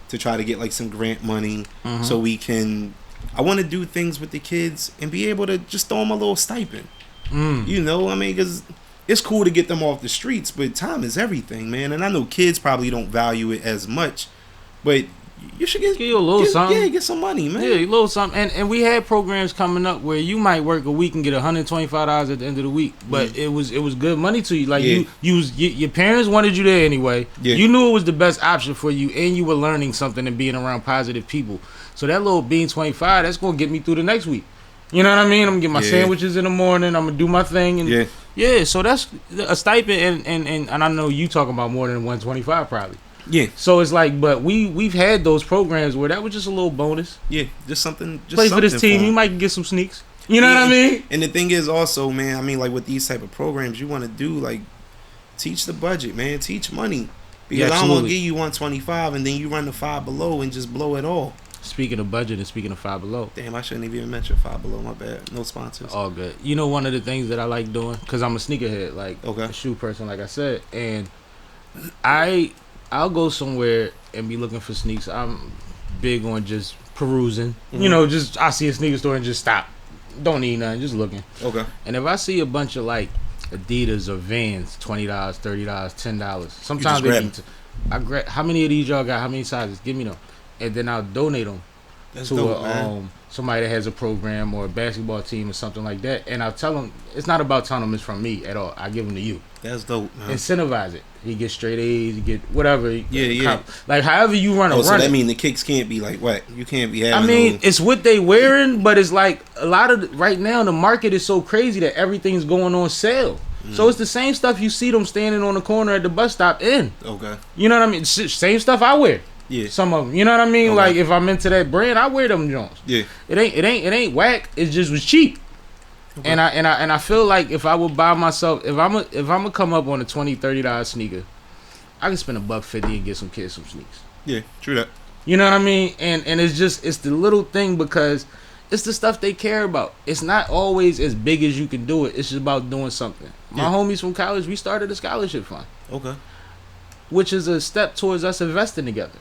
to try to get like some grant money, so we can. I want to do things with the kids and be able to just throw them a little stipend. You know, I mean, because it's cool to get them off the streets, but time is everything, man. And I know kids probably don't value it as much, but you should get you a little something. Yeah, get some money, man. Yeah, a little something. And we had programs coming up where you might work a week and get $125 at the end of the week, but it was good money to you. Like your parents wanted you there anyway. Yeah. You knew it was the best option for you, and you were learning something and being around positive people. So that little bean 25, that's gonna get me through the next week. You know what I mean? I'm gonna get my sandwiches in the morning. I'm gonna do my thing, and so that's a stipend. And I know you talking about more than 125 probably. Yeah. So it's like, but we've had those programs where that was just a little bonus. Yeah, just something. Just play something for this team. You might get some sneaks. You know what I mean? And the thing is also, man, I mean, like with these type of programs, you want to do like teach the budget, man. Teach money, because I don't want to give you 125 and then you run the Five Below and just blow it all. Speaking of budget and speaking of Five Below. Damn, I shouldn't have even mentioned Five Below. My bad. No sponsors. All good. You know, one of the things that I like doing, because I'm a sneakerhead, like a shoe person, like I said, and I'll go somewhere and be looking for sneaks. I'm big on just perusing. You know, just I see a sneaker store and just stop. Don't need nothing, just looking. Okay. And if I see a bunch of like Adidas or Vans, $20, $30, $10, sometimes I grab. How many of these y'all got? How many sizes? Give me them. And then I'll donate them to somebody that has a program or a basketball team or something like that. And I'll tell them, it's not about telling them it's from me at all. I give them to you. That's dope, man. Incentivize it. You get straight A's, you get whatever. Yeah. Like however you run so that mean the kicks can't be like what? You can't be having. I mean, it's what they wearing, but it's like a lot of right now the market is so crazy that everything's going on sale. So it's the same stuff you see them standing on the corner at the bus stop in. Okay. You know what I mean? Same stuff I wear. Yeah. Some of them. You know what I mean? Okay. Like if I'm into that brand, I wear them Jones. Yeah. It ain't whack. It just was cheap. Okay. And I feel like if I would buy myself, if I'm gonna come up on a $20-$30 sneaker, I can spend $150 and get some kids some sneakers. Yeah, true that. You know what I mean? And it's the little thing, because it's the stuff they care about. It's not always as big as you can do it. It's just about doing something. My homies from college, we started a scholarship fund. Okay. Which is a step towards us investing together.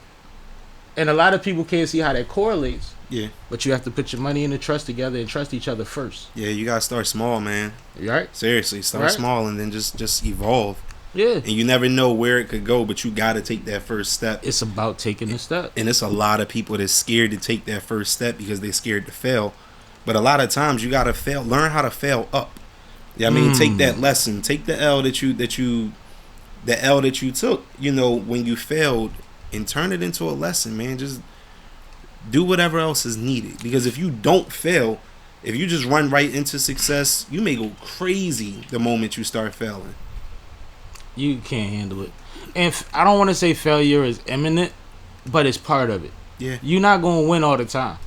And a lot of people can't see how that correlates. Yeah. But you have to put your money in the trust together and trust each other first. Yeah, you gotta start small, man. You right? Seriously, start small and then just evolve. Yeah. And you never know where it could go, but you got to take that first step. It's about taking the step. And it's a lot of people that's scared to take that first step because they're scared to fail. But a lot of times you got to fail. Learn how to fail up. Yeah, I mean, take that lesson. Take the L that you took, you know, when you failed, and turn it into a lesson, man. Just do whatever else is needed. Because if you don't fail, if you just run right into success, you may go crazy the moment you start failing. You can't handle it. And I don't want to say failure is imminent, but it's part of it. Yeah. You're not going to win all the time.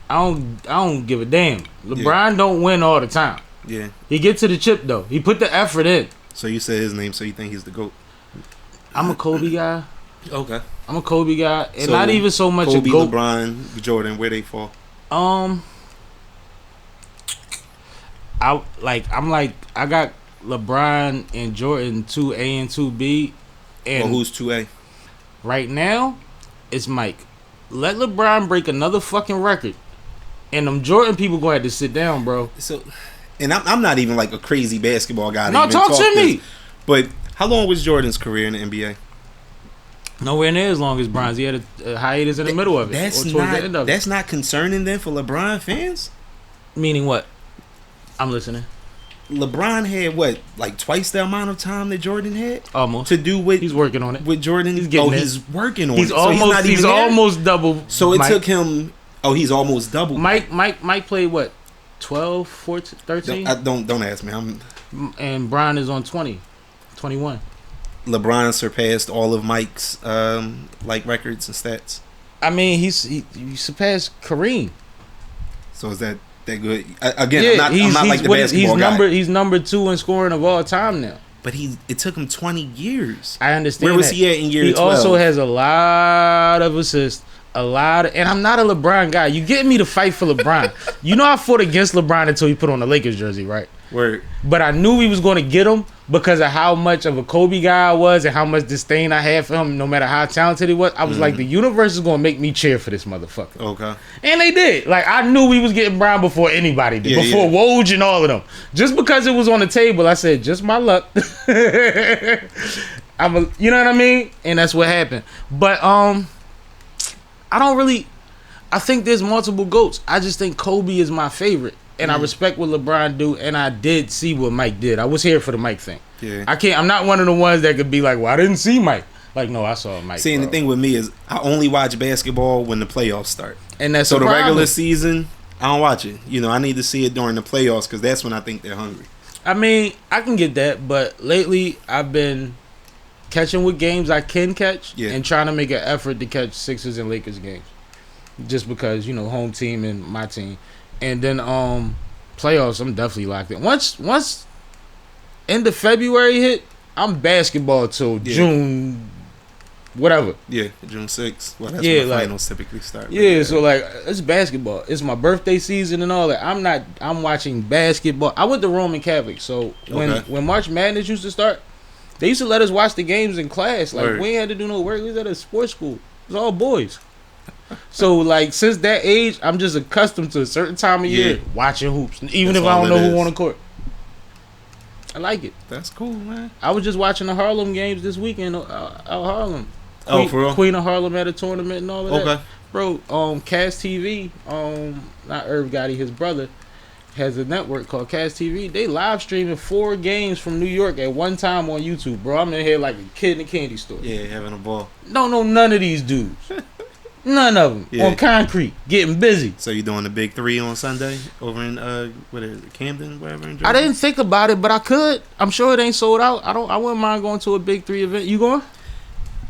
I don't give a damn. LeBron don't win all the time. Yeah. He get to the chip though. He put the effort in. So you said his name, so you think he's the GOAT? I'm a Kobe guy. Okay. I'm a Kobe guy, and So, not even so much Kobe, a GOAT. LeBron, Jordan, where they fall? I got LeBron and Jordan 2A and 2B, and Well, who's 2A? right now it's Mike. Let LeBron break another fucking record, and them Jordan people gonna have to sit down, bro. So, and I'm not even like a crazy basketball guy. No, talk to me. But how long was Jordan's career in the NBA? Nowhere near as long as Bron's. He had a hiatus in the middle of it, That's or towards the end not. of it. That's not concerning then for LeBron fans. Meaning what? I'm listening. LeBron had what, like twice the amount of time that Jordan had Almost. to do what He's working on it. with Jordan. He's getting there. He's working on He's it. almost. So he's not even there? almost double. So it Mike. took him. Oh, he's almost double. Mike played what? 12, 14, 13? Don't ask me. And Bron is on 20, 21. LeBron surpassed all of Mike's like records and stats. I mean, he surpassed Kareem. So is that good? Again, I'm not like the basketball guy. He's number 2 in scoring of all time now. But it took him 20 years. I understand. Where was that. he at in year 12? He also has a lot of assists. And I'm not a LeBron guy. You get me to fight for LeBron. You know I fought against LeBron until he put on the Lakers jersey, right? Word. But I knew we was going to get him because of how much of a Kobe guy I was and how much disdain I had for him, no matter how talented he was. I was like, the universe is going to make me cheer for this motherfucker. Okay. And they did. Like, I knew we was getting Brown before anybody did. Before Woj and all of them. Just because it was on the table, I said, just my luck. You know what I mean? And that's what happened. But, I think there's multiple GOATs. I just think Kobe is my favorite. And I respect what LeBron do, and I did see what Mike did. I was here for the Mike thing. Yeah. I'm not one of the ones that could be like, well, I didn't see Mike. Like, no, I saw Mike. See, and the thing with me is I only watch basketball when the playoffs start. And that's so the problem. regular season, I don't watch it. You know, I need to see it during the playoffs because that's when I think they're hungry. I mean, I can get that, but lately I've been catching what games I can catch and trying to make an effort to catch Sixers and Lakers games. Just because, home team and my team. And then playoffs, I'm definitely locked in. Once end of February hit, I'm basketball till June whatever. Yeah, June 6th. Well, that's when the finals typically start. Yeah, so like it's basketball. It's my birthday season and all that. I'm watching basketball. I went to Roman Catholic, so when March Madness used to start, they used to let us watch the games in class. Like we ain't had to do no work. We was at a sports school. It was all boys. So like since that age, I'm just accustomed to a certain time of year watching hoops, even if I don't know who on the court. I like it. That's cool, man. I was just watching the Harlem games this weekend out Harlem. For real? Queen of Harlem at a tournament and all of that. Okay. Bro, Cast TV, not Irv Gotti, his brother, has a network called Cast TV. They live streaming 4 games from New York at one time on YouTube, bro. I'm in here like a kid in a candy store. Yeah, having a ball. Don't know none of these dudes. None of them. Yeah. On concrete, getting busy. So you doing the Big 3 on Sunday over in what is it, Camden, wherever in Jersey? I didn't think about it, but I could. I'm sure it ain't sold out. I wouldn't mind going to a Big 3 event. You going?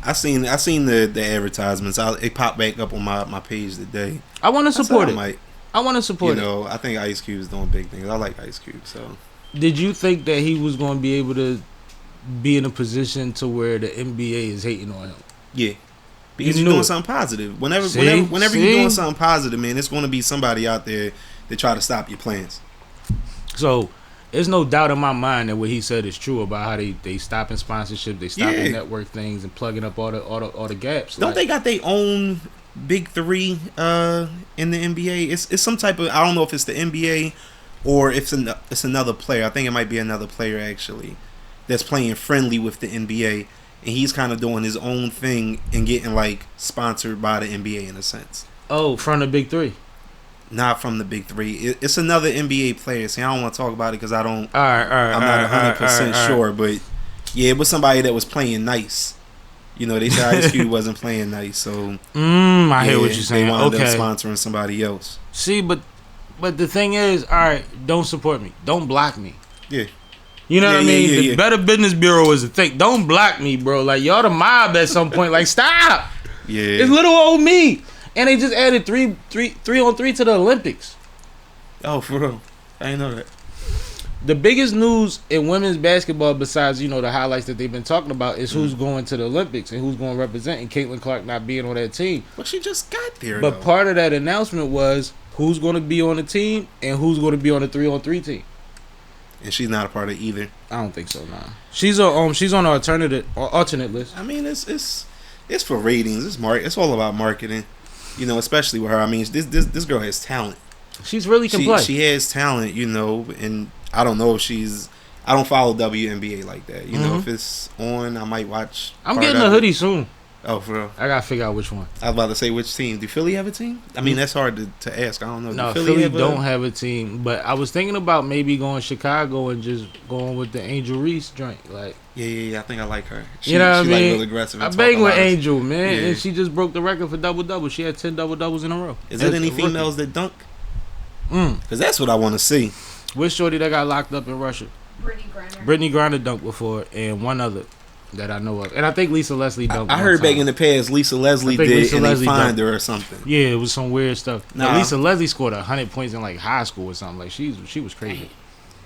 I seen the advertisements. It popped back up on my page today. I want to support it. I want to support it. I think Ice Cube's doing big things. I like Ice Cube. So, did you think that he was going to be able to be in a position to where the NBA is hating on him? Yeah, because you're doing something positive. Whenever you're doing something positive, man, it's going to be somebody out there that try to stop your plans. So, there's no doubt in my mind that what he said is true about how they stopping sponsorship, they stopping network things, and plugging up all the gaps. Don't they got their own Big 3 in the NBA? It's some type of, I don't know if it's the NBA or if it's another player. I think it might be another player actually. that's playing friendly with the NBA, and he's kind of doing his own thing and getting like sponsored by the NBA in a sense. Oh, from the Big Three. Not from the Big Three. It's another NBA player. See, I don't want to talk about it because I don't. All right. I'm not 100% sure, but yeah, it was somebody that was playing nice. You know, they said Ice Cube wasn't playing nice, so I hear what you're saying. They wound up Okay. sponsoring somebody else. See, but the thing is, all right, don't support me. Don't block me. Yeah. You know what I mean? The yeah. Better Business Bureau is a thing. Don't block me, bro. Like, y'all the mob at some point. Like, stop. Yeah. It's little old me. And they just added 3-on-3 to the Olympics. Oh, for real? I didn't know that. The biggest news in women's basketball, besides, you know, the highlights that they've been talking about, is who's going to the Olympics and who's going to represent, and Caitlin Clark not being on that team. But she just got there, But though. part of that announcement was who's going to be on the team and who's going to be on the 3-on-3 team. And she's not a part of either. I don't think so, nah. She's on the alternate list. I mean, it's for ratings. It's all about marketing. You know, especially with her. I mean, this girl has talent. She's really can play. She has talent, you know, and I don't know if she's. I don't follow WNBA like that. You know, if it's on, I might watch. I'm getting a hoodie soon. Oh, for real? I gotta figure out which one. I was about to say which team. Do Philly have a team? I mean, that's hard to ask. I don't know. No, Do Philly don't have a team, but I was thinking about maybe going to Chicago and just going with the Angel Reese joint. Like, Yeah. I think I like her. you know what I mean? Like real aggressive. I and bang talk a with lot of- Angel, man, Yeah. and she just broke the record for double-double. She had 10 double-doubles in a row. Is there As any a rookie. females that dunk? Because that's what I want to see. Which shorty that got locked up in Russia? Brittany Griner dunked before, and one other that I know of. And I think Lisa Leslie dunked. I heard back in the past Lisa Leslie I think did, Lisa and Leslie they fined dunked. her or something. Yeah, it was some weird stuff. Nah. Now, Lisa Leslie scored 100 points in like high school or something. Like she was crazy.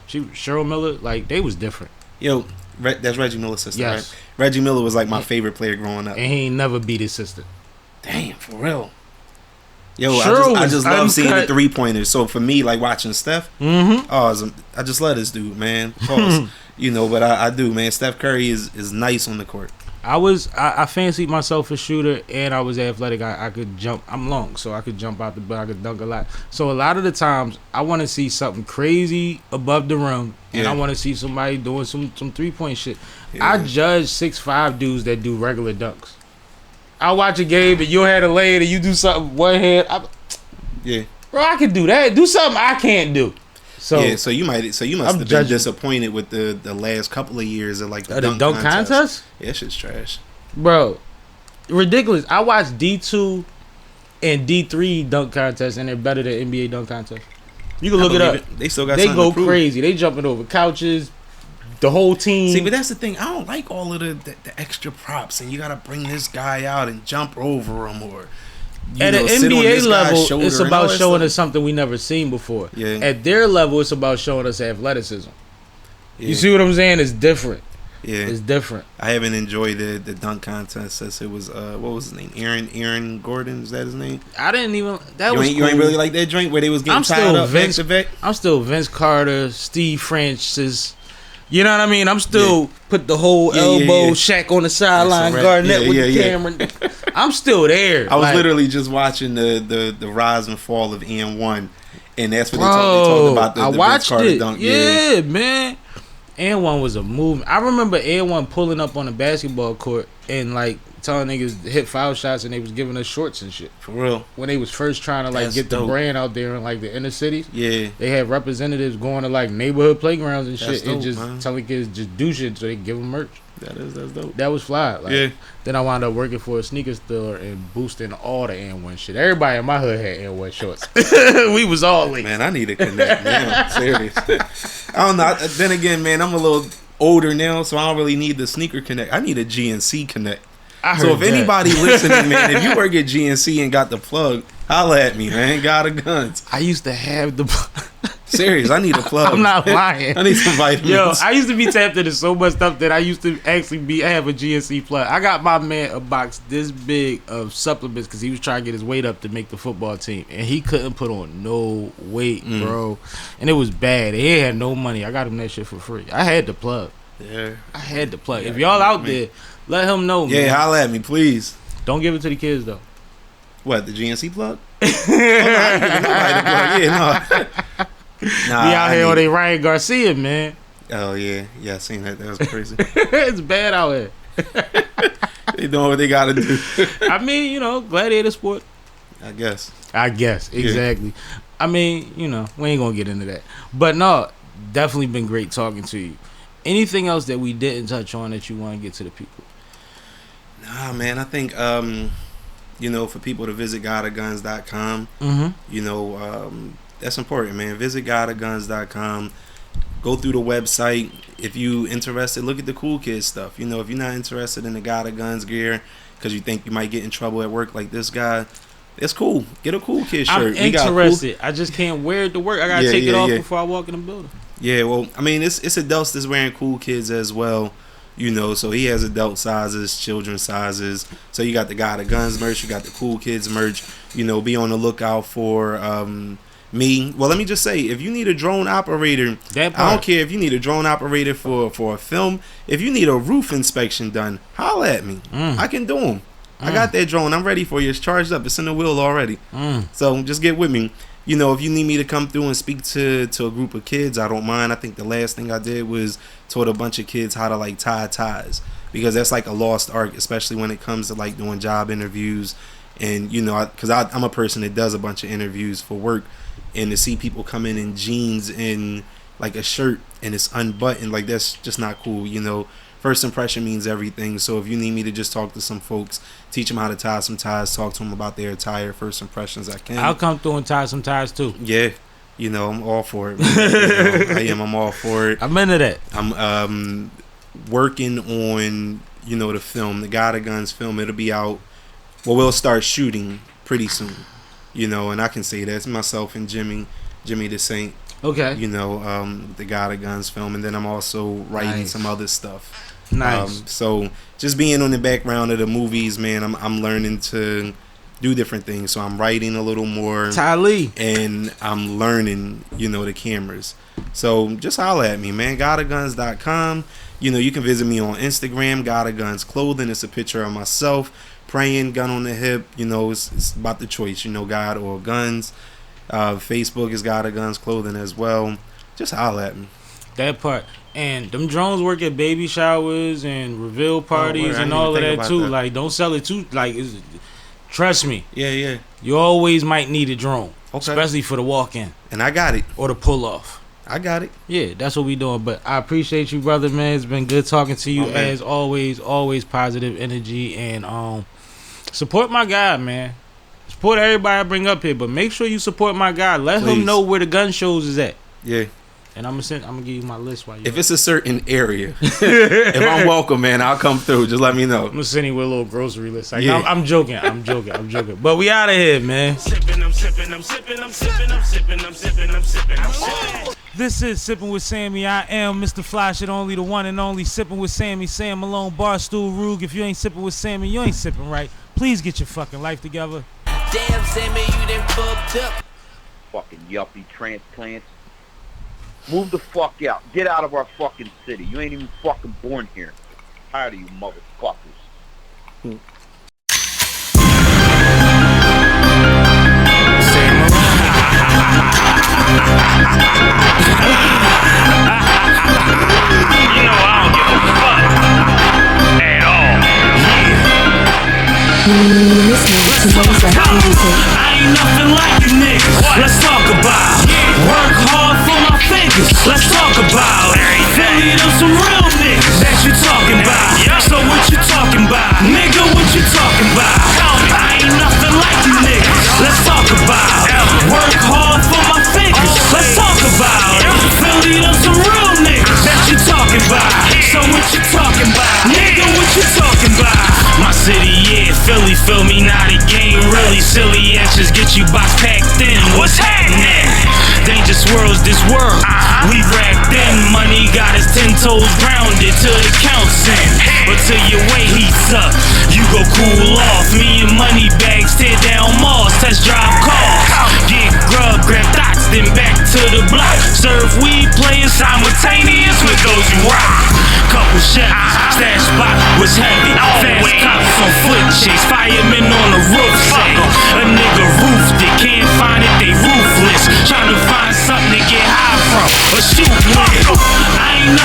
Cheryl Miller, like they was different. Yo, that's Reggie Miller's sister, Yes. right? Reggie Miller was like my favorite player growing up. And he ain't never beat his sister. Damn, for real. Yo, Cheryl I was just love seeing the uncut. 3-pointers. So for me, like watching Steph, I just love this dude, man. Pause. You know, but I do, man. Steph Curry is nice on the court. I fancied myself a shooter, and I was athletic. I could jump. I'm long, so I could jump out the butt. I could dunk a lot. So a lot of the times, I want to see something crazy above the rim, and Yeah. I want to see somebody doing some 3-point shit. Yeah. I judge 6'5" dudes that do regular dunks. I watch a game and you had a lane and you do something one hand. Yeah. Bro, I can do that. Do something I can't do. So Yeah, so you must I'm have been judging. disappointed with the last couple of years of like the the dunk contest? Yeah, that shit's trash. Bro, ridiculous. I watched D2 and D3 dunk contests, and they're better than NBA dunk contests. You can look it up. They still got They something go to prove. crazy. They jumping over couches. The whole team. See, but that's the thing. I don't like all of the extra props, and you gotta bring this guy out and jump over him, or at an sit on NBA this guy's level, shoulder it's and all about that showing stuff. us something we never seen before. Yeah. At their level, it's about showing us athleticism. Yeah. You see what I'm saying? It's different. Yeah, It's different. I haven't enjoyed the dunk contest since it was what was his name? Aaron Gordon, is that his name? I didn't even. That You was ain't, cool. you ain't really like that joint where they was getting I'm tied still up Vince. back to back. I'm still Vince Carter, Steve Francis. You know what I mean? I'm still put the whole Yeah, elbow yeah. Shaq on the sideline, That's a wrap. Garnett Yeah, with yeah, the yeah. camera. I'm still there. I was Like, literally just watching the rise and fall of N1, and that's what they bro, talked about the I Vince watched Carter it. dunk. Yeah, man. And one was a movement. I remember and one pulling up on the basketball court and like telling niggas to hit foul shots, and they was giving us shorts and shit For real. when they was first trying to like That's get the dope. brand out there in like the inner cities. Yeah. They had representatives going to like neighborhood playgrounds and That's shit, and dope, just man. telling kids just do shit so they can give them merch. That's dope. That was fly. Like, Yeah. Then I wound up working for a sneaker store and boosting all the N1 shit. Everybody in my hood had N1 shorts. We was all linked. Man, I need to connect, man. Serious. I don't know. Then again, man, I'm a little older now, so I don't really need the sneaker connect. I need a GNC connect. I So heard if that. anybody listening, man, if you work at GNC and got the plug, holla at me, man. Got a guns. I used to have the. Serious, I need a plug. I'm not lying. I need some vitamins. Yo, I used to be tapped into so much stuff that I used to actually have a GNC plug. I got my man a box this big of supplements because he was trying to get his weight up to make the football team, and he couldn't put on no weight, bro. And it was bad. He had no money. I got him that shit for free. I had the plug. Yeah. I had the plug. If y'all out there, let him know, Yeah, man. holla at me, please. Don't give it to the kids though. What, the GNC plug? Oh, no, I ain't giving nobody the plug. Yeah, no. Nah, Be out I here need on it. a Ryan Garcia, man. Oh yeah, I seen that. That was crazy. It's bad out here. They doing what they gotta do. I mean, you know, gladiator sport. I guess. Exactly. I mean, you know, we ain't gonna get into that. But no, definitely been great talking to you. Anything else that we didn't touch on that you want to get to the people? Nah, man. I think you know, for people to visit GodOfGuns.com, you know, that's important, man. Visit GodOfGuns.com. Go through the website. If you interested, look at the cool kids stuff. You know, if you're not interested in the God of Guns gear because you think you might get in trouble at work like this guy, it's cool. Get a cool kid shirt. I'm interested. I just can't wear it to work. I gotta take it off before I walk in the building. Yeah, well, I mean, it's adults that's wearing cool kids as well. You know, so he has adult sizes, children's sizes. So you got the God of Guns merch, you got the cool kids merch. You know, be on the lookout for me. Well, let me just say, if you need a drone operator, I don't care if you need a drone operator for a film. If you need a roof inspection done, holla at me. I can do them. I got that drone. I'm ready for you. It's charged up. It's in the wheel already. So just get with me. You know, if you need me to come through and speak to a group of kids, I don't mind. I think the last thing I did was taught a bunch of kids how to like tie ties, because that's like a lost art, especially when it comes to like doing job interviews. And you know, because I'm a person that does a bunch of interviews for work, and to see people come in jeans and like a shirt and it's unbuttoned, like that's just not cool. You know, first impression means everything. So if you need me to just talk to some folks, teach them how to tie some ties, talk to them about their attire, first impressions, I can. I'll come through and tie some ties too. Yeah, you know, I'm all for it. You know, I'm all for it. I'm into that. I'm working on, you know, the film, the God of Guns film. It'll be out. Well, we'll start shooting pretty soon. You know, and I can say that it's myself and Jimmy the Saint. Okay. You know, the God of Guns film, and then I'm also writing some other stuff. Nice. So just being on the background of the movies, man, I'm learning to do different things. So I'm writing a little more. Tyree. And I'm learning, you know, the cameras. So just holla at me, man. GodOfGuns.com. You know, you can visit me on Instagram, God of Guns Clothing. It's a picture of myself praying, gun on the hip. You know, it's about the choice, you know, God or guns. Facebook is God of Guns Clothing as well. Just holla at me. That part. And them drones work at baby showers and reveal parties and all of that too. Like, don't sell it too. Like, trust me. Yeah. You always might need a drone, especially for the walk-in. And I got it. Or the pull-off. I got it. Yeah, that's what we doing. But I appreciate you, brother, man. It's been good talking to you as always. Always positive energy, and support my guy, man. Support everybody I bring up here, but make sure you support my guy. Let him know where the gun shows is at. Yeah. And I'm gonna give you my list while you. If it's a certain area, if I'm welcome, man, I'll come through. Just let me know. I'm gonna send you with a little grocery list. Like, yeah. I'm joking. But we out of here, man. This is Sippin' with Sammie. I am Mr. Fly Shit Only, the one and only Sippin' with Sammie. Sam Malone, Barstool, Rug. If you ain't sippin' with Sammie, you ain't sippin' right. Please get your fucking life together. Damn, Sammie, you done fucked up. Fucking yuppie transplants. Move the fuck out. Get out of our fucking city. You ain't even fucking born here. Tired of you motherfuckers. You know I don't give a fuck at all. I ain't nothing like you niggas. Let's talk about work hard for my fingers. Let's talk about Philly, them some real niggas that you talking about. So what you talking about, nigga? What you talking about? I ain't nothing like you niggas. Let's talk about work hard for my fingers. Let's talk about Philly, them some real niggas that you talking about. So what you talking about, nigga? What you talking about? My city, yeah, Philly, feel me, not a game, really silly answers get you box packed in. What's happening? Dangerous world's this world. We wrapped in, money got us 10 toes grounded till it counts in. But till your weight heats up, you go cool off. Me and money bags tear down malls, test drive cars. Get grub, grab dots, then back to the block. Serve weed, playing simultaneous with those you rock. Couple Chevys, stash spot was heavy. Fast cops on foot chase, firemen on the roof say a nigga roofed it, can't find it, they roofless. Tryna find something to get high from or shoot with. I ain't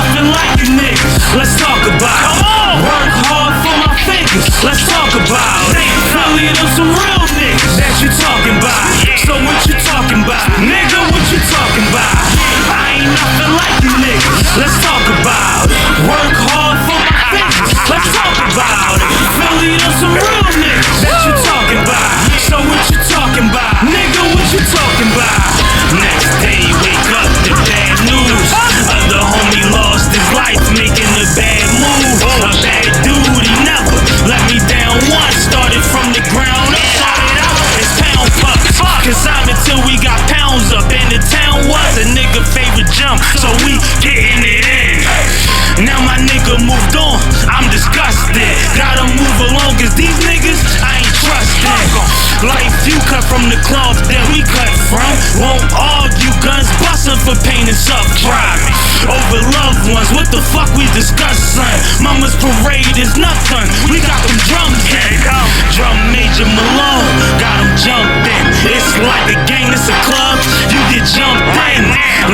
Life you cut from the cloth that we cut from. Won't argue, guns bustin' for pain and self-driving. Over loved ones, what the fuck we discuss, son? Mama's parade is nothing. We got them drums in. Drum Major Malone, got them jumping. It's like a gang, it's a club. You get jumped in.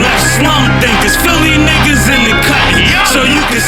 Left slum thinkers, Philly niggas in the cut. So you can